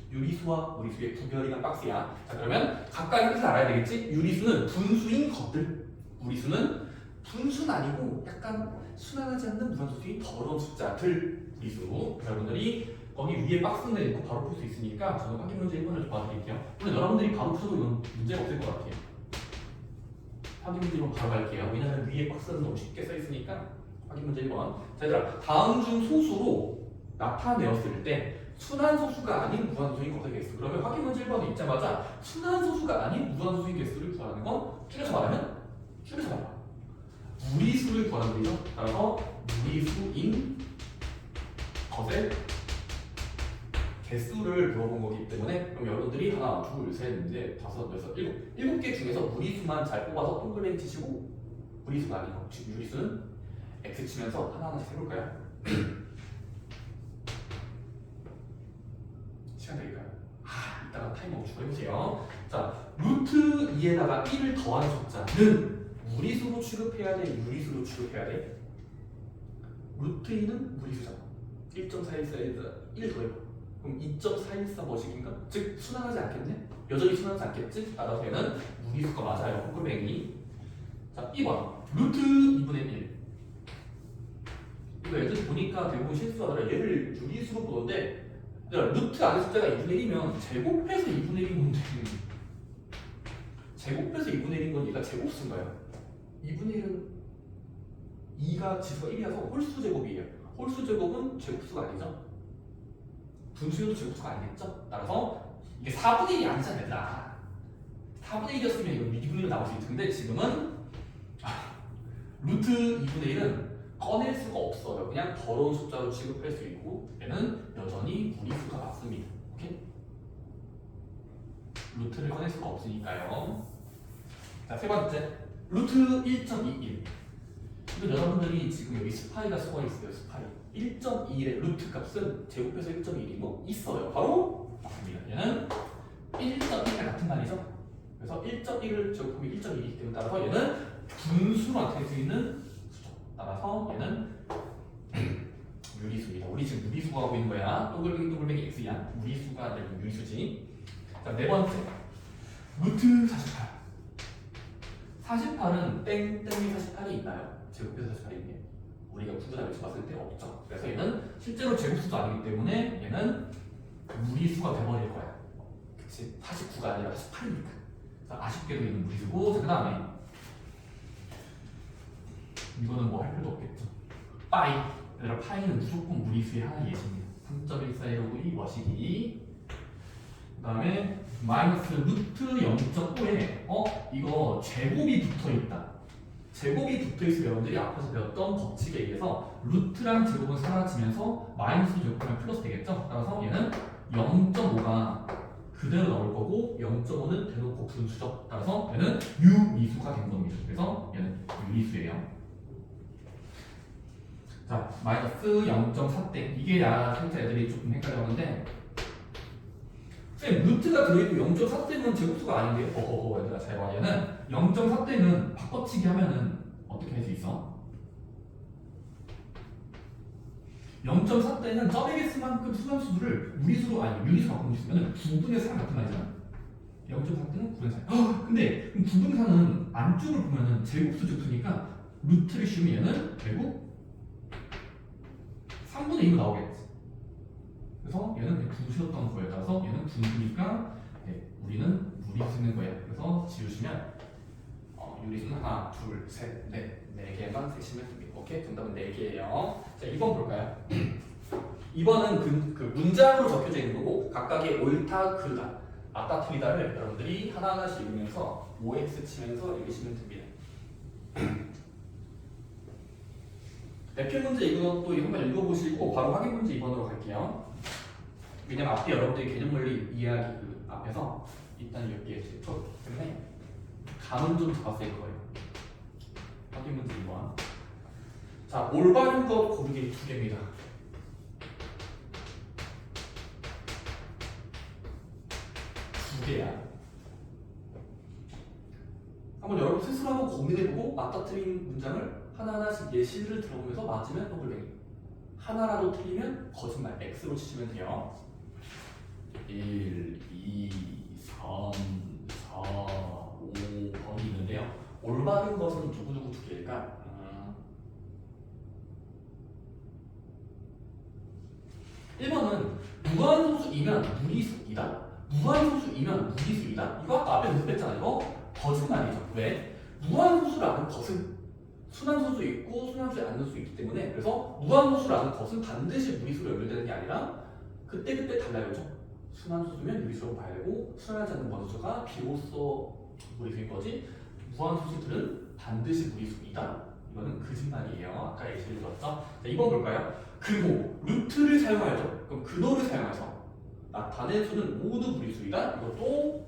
유리수와 무리수의 구별이란 박스야. 자 그러면 각각의 뜻을 알아야 되겠지? 유리수는 분수인 것들, 무리수는 분수는 아니고 약간 순환하지 않는 무한소수인 더러운 숫자들 무리수. 여러분들이 거기 위에 박스를 읽고 바로 풀 수 있으니까 저는 확인 문제 1번을 좀 봐드릴게요. 물론 여러분들이 바로 푸셔도 이건 문제가 없을 것 같아요. 확인 문제 1번 바로 갈게요. 왜냐하면 위에 박스는 너무 쉽게 써있으니까 확인 문제 1번. 자 얘들아 다음 중 소수로 나타내었을 때 순환소수가 아닌 무한소수인 것의 개수. 그러면 확인 문제 1번을 읽자마자 순환소수가 아닌 무한소수인 개수를 구하는 건 줄여서 말하면 무리수를 구하는 거죠. 따라서 무리수인 것의 개수를 물어본 거기 때문에 그럼 여러분들이 하나, 둘, 셋, 넷, 다섯, 여섯, 일곱 개 중에서 무리수만 잘 뽑아서 동그라미 치시고 무리수가 아닌 거, 즉 유리수는 X 치면서 하나하나씩 해볼까요? 시간 될까요? 이따가 타이머 멈추고 해보세요. 자, 루트 2에다가 1을 더한 숫자는 무리수로 취급해야 돼? 유리수로 취급해야 돼? 루트 2는 무리수잖아. 1.414에다 1 더해봐. 그럼 2.414 뭐식인가? 즉 순환하지 않겠네? 여전히 순환하지 않겠지? 따라서 얘는 무리수가 맞아요. 헛골뱅이. 자 2번 루트 2분의 1. 이거 애들 보니까 대부분 실수하더라. 얘를 유리수로 보는데 루트 안에 숫자가 2분의 1이면 제곱해서 2분의 1인 건데 제곱해서 2분의 1인 건 얘가 제곱수인가요? 2분의 1은 2가 지수가 1이라서 홀수 제곱이에요. 홀수 제곱은 제곱수가 아니죠? 분수여도 제곱수가 아니겠죠? 따라서 이게 4분의 1이 아니잖아 얘들아. 4분의 1이었으면 이거 2분의 1로 나올 수 있을 텐데 지금은 루트 2분의 1은 꺼낼 수가 없어요. 그냥 더러운 숫자로 취급할 수 있고 얘는 여전히 무리수가 맞습니다. 오케이? 루트를 꺼낼 수가 없으니까요. 자, 세 번째 루트 1.21. 이건 여러분들이 지금 여기 스파이가 쏘아 있어요. 스파이 1.21의 루트 값은 제곱해서 1.1이고 있어요. 바로 맞습니다. 얘는 1.1과 같은 말이죠. 그래서 1.1을 제곱하면 1.1이기 때문에 따라서 얘는 분수로 나타낼 수 있는 수죠. 따라서 얘는 유리수입니다. 우리 지금 무리수 구하고 있는 거야. 동글뱅이 x야. 무리수가 아니라 유리수지. 자, 네 번째 루트 48. 48은 땡땡이 48이 있나요? 제곱해서 48이 있네. 우리가 구분하면서 봤을 때 없죠. 그래서 얘는 실제로 제곱수도 아니기 때문에 얘는 무리수가 돼버릴 거야. 그치? 49가 아니라 48이니까. 아쉽게도 얘는 무리수고. 그 다음에 이거는 뭐 할 필요도 없겠죠. 파이. 얘들아 파이는 무조건 무리수의 하나 예시입니다. 3.1415의 워시기. 그 다음에 마이너스 루트 0.5에 이거 제곱이 붙어있다. 제곱이 붙어있을 여러분들이 앞에서 배웠던 법칙에 의해서 루트랑 제곱은 사라지면서 마이너스 제곱하면 플러스 되겠죠. 따라서 얘는 0.5가 그대로 나올 거고 0.5는 대놓고 분수죠. 따라서 얘는 유리수가 된 겁니다. 그래서 얘는 유리수예요. 자, 마이너스 0.4땡. 이게 살짝 애들이 조금 헷갈려하는데 쌤, 루트가 들어있고 0.4땡은 제곱수가 아닌데요? 어허허 얘들아 잘 봐. 얘는 0.4땡은 바꿔치기 하면은 어떻게 할 수 있어? 0.4땡은 점의 개수만큼 수만수를 무리수로 아니 유리수로 바꿔주시면 9분의 3 같은 말이잖아. 0.4땡은 9분의 3. 근데 9분의 4는 안쪽을 보면은 제곱수 제곱수니까 루트를 씌우면 얘는 결국 3분의 2로 나오겠지. 그래서 얘는 분수였던 거에 따라서 얘는 분수니까 우리는 무리수 쓰는 거예요. 그래서 지우시면 유리수는 하나, 둘, 셋, 넷, 4개만 세시면 됩니다. 오케이? 정답은 4개예요. 자, 2번 볼까요? 2번은 그 문장으로 적혀져 있는 거고 각각의 옳다, 그르다, 맞다, 틀리다를 여러분들이 하나하나씩 읽으면서 OX 치면서 읽으시면 됩니다. 대표 문제 이것도 한번 읽어보시고 바로 확인 문제 2번으로 갈게요. 왜냐면 앞에 여러분들이 개념 원리 이야기 그 앞에서 일단 여기에 짚었기 때문에 감은 좀 잡았을 거예요. 확인 문제 2번. 자, 올바른 것 고르기 2개입니다. 두 개야. 한번 여러분 스스로 한번 고민해보고 맞다 틀린 문장을 하나하나씩 예시를 들어보면서 맞으면 더블뱅이, 하나라도 틀리면 거짓말, X로 치시면 돼요. 1, 2, 3, 4, 5번이 있는데요. 올바른 것은 누구누구 두 개일까? (1번은) 무한소수이면 무리수이다. 무한소수이면 무리수이다. 이거 아까 앞에 연습했잖아. 이거 거짓말이죠. 왜? 무한소수라는 것은 순환소수 있고 순환소수에 않는 수 있기 때문에, 그래서 무한소수라는 것은 반드시 무리수로 연결되는 게 아니라 그때그때 달라요. 순환소수면 유리수라고 봐야 되고 순환하지 않는 무한소수가 비로소 무리수인 거지, 무한소수들은 반드시 무리수이다. 이거는 거짓말이에요. 아까 예시를 들었죠. 자, 2번 볼까요? 그리고 루트를 사용하여서, 그럼 근호를 사용해서 나타낸 수는 모두 무리수이다. 이것도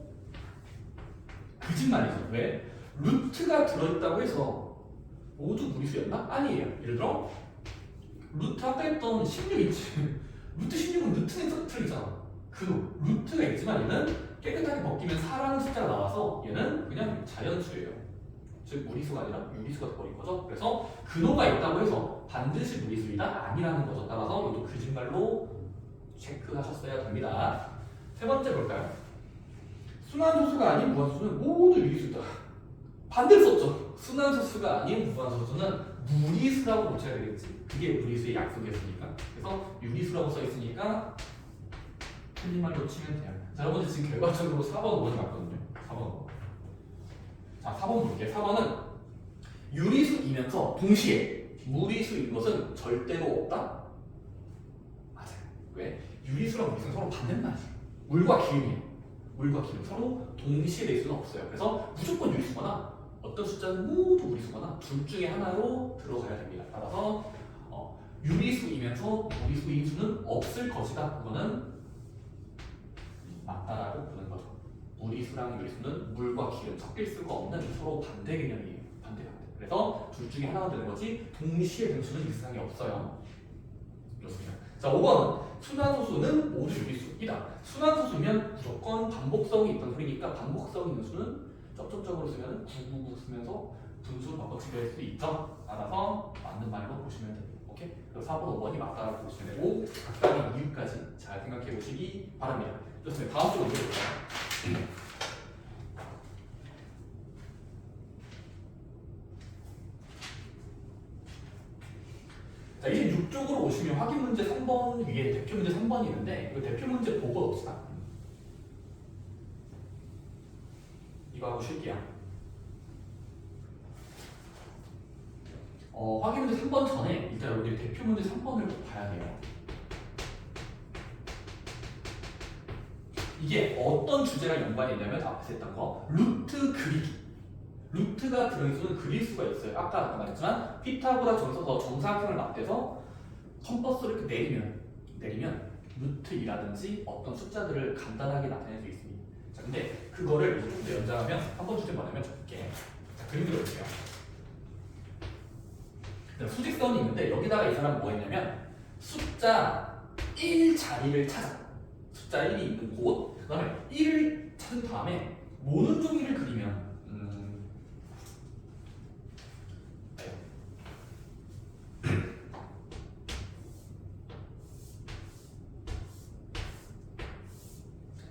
거짓말이죠. 왜? 루트가 들어있다고 해서 모두 무리수였나? 아니에요. 예를 들어 루트 아까 했던 16 있지. 루트 16은 루트는 틀리잖아. 그 루트가 있지만 얘는 깨끗하게 벗기면 4라는 숫자가 나와서 얘는 그냥 자연수예요. 즉 무리수가 아니라 유리수가 돼버린 거죠. 그래서 근호가 있다고 해서 반드시 무리수이다? 아니라는 거죠. 따라서 이것도 거짓말로 체크하셨어야 됩니다. 세 번째 볼까요? 순환소수가 아닌 무한소수는 모두 유리수다. 반대로 썼죠. 순환소수가 아닌 무한소수는 무리수라고 고쳐야 되겠지. 그게 무리수의 약속이었으니까. 그래서 유리수라고 써있으니까 틀린 말로 치면 돼요. 자, 여러분들 지금 결과적으로 4번, 5번 맞거든요. 4번. 자, 4번 볼게요. 4번은 유리수이면서 동시에 무리수인 것은 절대로 없다? 맞아요. 왜? 유리수랑 무리수는 서로 반대말이에요. 물과 기름이에요. 물과 기름 서로 동시에 낼 수는 없어요. 그래서 무조건 유리수거나 어떤 숫자는 모두 무리수거나 둘 중에 하나로 들어가야 됩니다. 따라서 유리수이면서 무리수인 수는 없을 것이다. 그거는 맞다라고 보는 거죠. 무리수랑 유리수는 물과 기름 섞일 수가 없는 서로 반대 개념이에요. 반대. 그래서 둘 중에 하나가 되는 거지 동시에 등수는 이 세상에 없어요. 그렇습니다. 자, 5번은 순환소수는 모두 유리수이다. 순환소수면 무조건 반복성이 있던 소리니까 반복성 있는 수는 점점점으로 쓰면 999 쓰면서 분수로 바꿔 줄일 수 있죠. 따라서 맞는 말로 보시면 됩니다. 오케이? 그래서 4번, 5번이 맞다라고 보시면 되고 각각의 이유까지 잘 생각해 보시기 바랍니다. 좋습니다. 다음 쪽으로 볼게요. 자, 이제 6쪽으로 오시면 확인 문제 3번 위에 대표 문제 3번이 있는데 이거 대표 문제 보고 봅시다. 이거 하고 쉴게요. 확인 문제 3번 전에 일단 여러분들이 대표 문제 3번을 꼭 봐야 돼요. 이게 어떤 주제랑 연관이 있냐면 앞에서 했던 거 루트 그리기. 루트가 들어있는 그릴 수가 있어요. 아까 말했지만 피타고라 정석 정사각형을 맞대서 컴퍼스를 이렇게 내리면 루트이라든지 어떤 숫자들을 간단하게 나타낼 수 있습니다. 자, 근데 그거를 좀 더 연장하면 한 번 주제 뭐냐면 적게. 자, 그림 그려볼게요. 수직선이 있는데 여기다가 이 사람은 뭐 했냐면 숫자 1 자리를 찾아. 숫자 1이 있는 곳. 그 다음에 1을 찾은 다음에 모는 종이를 그리면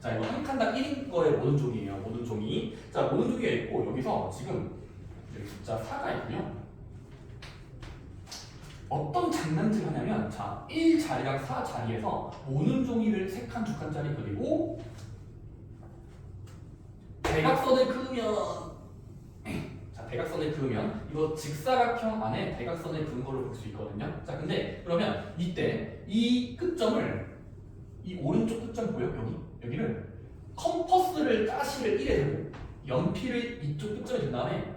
자, 이거 한 칸당 1인 거에 모든 종이에요. 모든 종이. 자, 모든 종이가 있고 여기서 지금 여기 숫자 4가 있고요. 어떤 장난질을 하냐면 자, 1 자리랑 4 자리에서 모는 종이를 3칸, 2칸짜리 그리고 대각선을 그으면 자, 대각선을 그으면 이거 직사각형 안에 대각선을 그은 거를 볼 수 있거든요. 자, 근데 그러면 이때 이 끝점을 이 오른쪽 끝점 보여? 여기를 컴퍼스를 가시를 1에 대고 연필을 이쪽 끝점에 든 다음에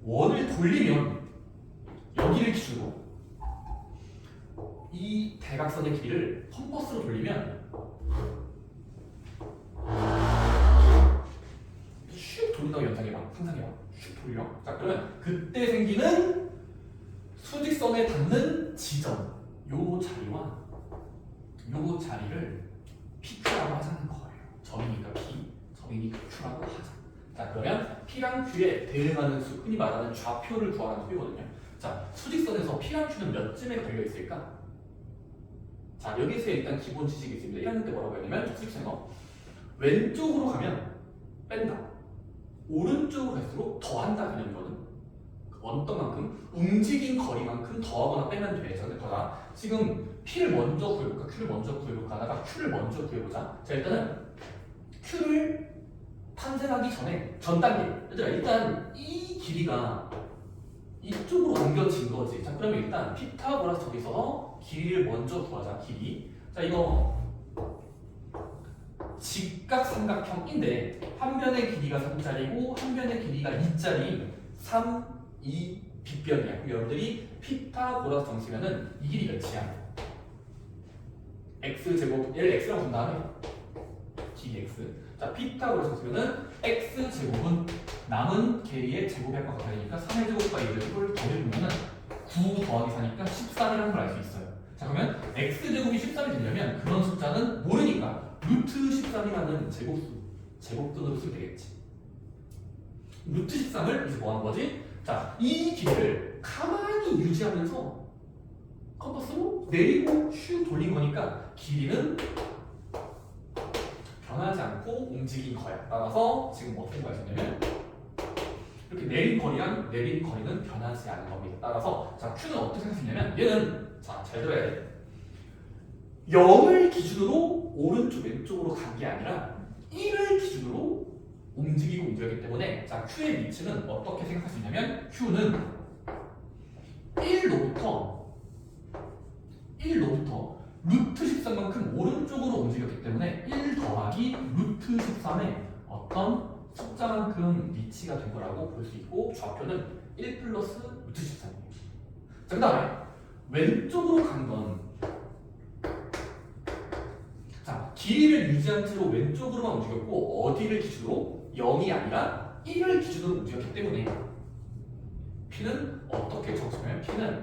원을 돌리면 여기를 기준으로 이 대각선의 길이를 컴퍼스로 돌리면 슉 돌린다고 연상해봐. 상상해봐. 슉 돌려. 자, 그러면 그때 생기는 수직선에 닿는 지점 요 자리와 요 자리를 PQ라고 하자는 거예요. 점이니까 P, 점이니까 Q라고 하자. 자, 그러면 P랑 Q에 대응하는 수, 흔히 말하는 좌표를 구하라는 소리거든요. 자, 수직선에서 P랑 Q는 몇 쯤에 걸려 있을까? 자, 여기서 일단 기본 지식이 있습니다. 1학년 때 뭐라고 했냐면 수직선에서 왼쪽으로 가면 뺀다. 오른쪽으로 갈수록 더한다 개념이거든. 어떤 만큼 움직인 거리만큼 더하거나 빼면 돼. 자, 근데 봐라. 지금 P를 먼저 구해볼까? Q를 먼저 구해볼까? 하다가 Q를 먼저 구해보자. 자, 일단은 Q를 탄생하기 전에 전 단계. 얘들아, 일단 이 길이가 이쪽으로 옮겨진 거지. 자, 그러면 일단 피타고라스 저기서 길이를 먼저 구하자. 길이. 자, 이거 직각삼각형인데 한 변의 길이가 3짜리고 한 변의 길이가 2짜리 3, 2 빗변이야. 그럼 여러분들이 피타고라스 정시면은 이 길이 몇이야? x제곱 얘를 x라고 본 다음에 dx. 자, 피타고라스 정시면은 x제곱은 남은 길이의 제곱의 합과 같으니까 3의 제곱과 2의 제곱을 더해보면은 9 더하기 4니까 13이라는 걸 알 수 있어요. 자, 그러면 x제곱이 13이 되려면 그런 숫자는 모르니까 루트 13이라는 제곱근으로 쓰면 되겠지. 루트 13을 이제 뭐 하는 거지? 자, 이 길이를 가만히 유지하면서 컴퍼스로 내리고 슉 돌린 거니까 길이는 변하지 않고 움직인 거야. 따라서 지금 어떻게 말했냐면 이렇게 내린 거리는 변하지 않은 겁니다. 따라서 자, Q는 어떻게 생각했냐면 얘는 자, 잘 들어야 돼. 0을 기준으로 오른쪽 왼쪽으로 간 게 아니라 1을 기준으로 움직이고 움직였기 때문에 자, Q의 위치는 어떻게 생각할 수 있냐면 Q는 1로부터 루트 13만큼 오른쪽으로 그렇기 때문에 1 더하기 루트 13의 어떤 숫자만큼 위치가 된 거라고 볼 수 있고 좌표는 1 플러스 루트 13이에요. 자, 그 다음에 왼쪽으로 간 건 자, 길이를 유지한 채로 왼쪽으로만 움직였고 어디를 기준으로? 0이 아니라 1을 기준으로 움직였기 때문에 P는 어떻게 적으면 P는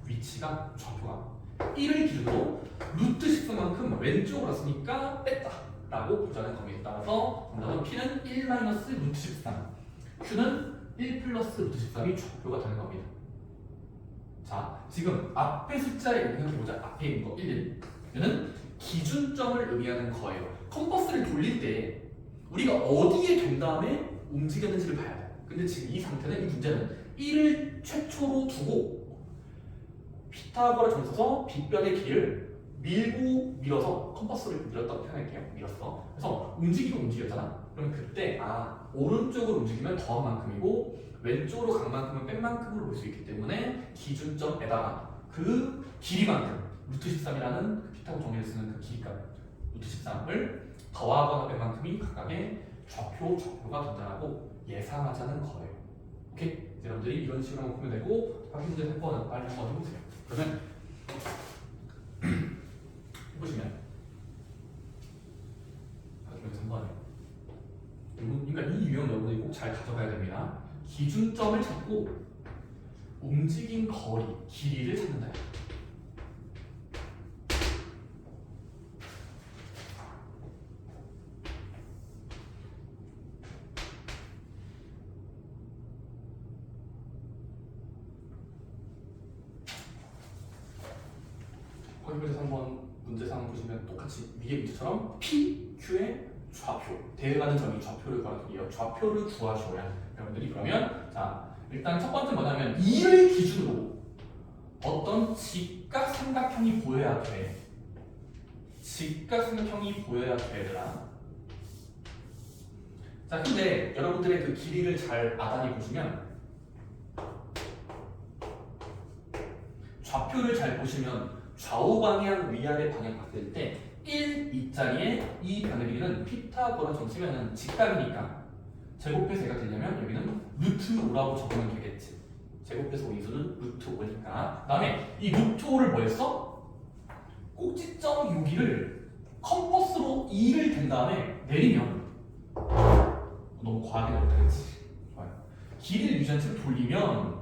위치가 좌표가 1을 기준으로 루트 13만큼 왼쪽으로 왔으니까 뺐다 라고 보자는 겁니다. 따라서 정답은 P는 1 마이너스 루트 13 Q는 1 플러스 루트 13이 좌표가 되는 겁니다. 자, 지금 앞에 숫자에 생각해보자. 앞에 있는 거 1, 얘는 기준점을 의미하는 거예요. 컴퍼스를 돌릴 때 우리가 어디에 된 다음에 움직였는지를 봐야 돼. 근데 지금 이 상태는, 이 문제는 1을 최초로 두고 피타고라 점을 써서 빗변의 길을 밀고 밀어서 컴퍼스를 밀었다고 표현할게요. 밀었어. 그래서 움직이고 움직였잖아. 그럼 그때 오른쪽으로 움직이면 더한 만큼이고 왼쪽으로 간 만큼은 뺀 만큼으로 볼 수 있기 때문에 기준점에다가 그 길이만큼 루트 13이라는 피타고 정리를 쓰는 그 길이값 루트 13을 더하거나 뺀 만큼이 각각의 좌표가 된다고 예상하자는 거예요. 오케이? 여러분들이 이런 식으로 한번 보면 되고 확인 문제 3번은 빨리 한번 해보세요. 그러면 해보시면 확인 문제 3번이에요. 그러니까 이 유형 여러분들이 꼭 잘 가져가야 됩니다. 기준점을 찾고 움직인 거리, 길이를 찾는다. 거기서 한번 문제상 보시면 똑같이 위에 문제처럼 P, Q의 좌표, 대응하는 점이 좌표를 구하는 소리예요. 좌표를 구하셔야 여러분들이 그러면 자 일단 첫 번째 뭐냐면 2를 기준으로 어떤 직각 삼각형이 보여야 돼. 직각 삼각형이 보여야 되더라. 자 근데 여러분들의 그 길이를 잘 아다니 보시면 좌표를 잘 보시면 좌우 방향, 위아래 방향 봤을 때 1, 2자리에 이 변의 길이는 피타고라 점 쓰면은 직각이니까 제곱해서 얘가 되려면 여기는 루트 5라고 적으면 되겠지. 제곱해서 5인수는 루트 5니까. 그 다음에 이 루트 5를 뭐 했어? 꼭지점 여기를 컴퍼스로 2를 댄 다음에 내리면 너무 과하게 나오겠지. 좋아요. 길이를 유지한 채로 돌리면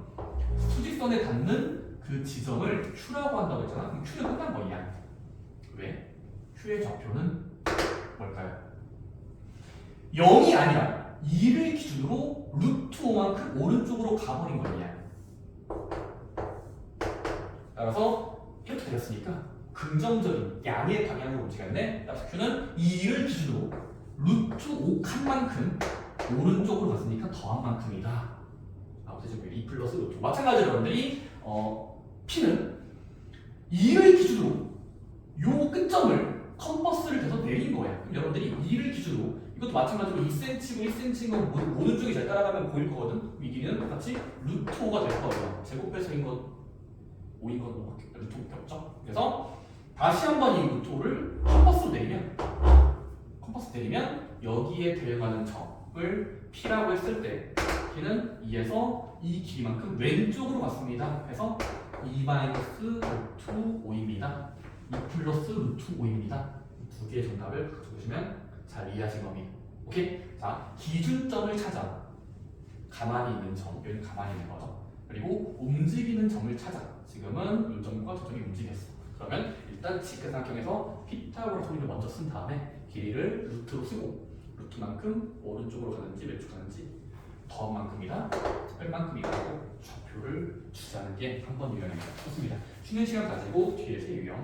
수직선에 닿는 그 지점을 Q라고 한다고 했잖아. 그럼 Q는 끝난 거야. 왜? Q의 좌표는 뭘까요? 0이 아니라 2를 기준으로 루트 5만큼 오른쪽으로 가버린 거야. 따라서 이렇게 되었으니까 긍정적인 양의 방향으로 움직였네. 따라서 Q는 2를 기준으로 루트 5칸만큼 오른쪽으로 갔으니까 더한 만큼이다. 아무튼 지금 2 플러스 루트 5. 마찬가지로 여러분들이 P는 2를 기준으로 요 끝점을 컴퍼스를 대서 내린 거야. 그럼 여러분들이 2를 기준으로 이것도 마찬가지로 2cm고 1cm인 건 모든 쪽이 잘 따라가면 보일 거거든. 이 길이는 똑같이 루트 5가 될 거예요. 제곱해서인 건 5인 건 루트 5밖에 없죠. 그래서 다시 한번 이 루트 5를 컴퍼스로 내리면 여기에 대응하는 점을 P라고 했을 때 P는 2에서 이 길이만큼 왼쪽으로 갔습니다. 그래서 2 마이너스 루트 5입니다. 2 플러스 루트 5입니다. 두 개의 정답을 가져오시면 잘 이해하신 겁니다. 오케이? 자, 기준점을 찾아. 가만히 있는 점, 여기는 가만히 있는 거죠. 그리고 움직이는 점을 찾아. 지금은 이 점과 저 점이 움직였어. 그러면 일단 직각삼각형에서 피타고라 소리를 먼저 쓴 다음에 길이를 루트로 쓰고 루트만큼 오른쪽으로 가는지 왼쪽 가는지 더한 만큼이다, 뺄 만큼이다 하고 좌표를 주자는 게 한 번 유형입니다. 좋습니다. 쉬는 시간 가지고 뒤에 세 유형 더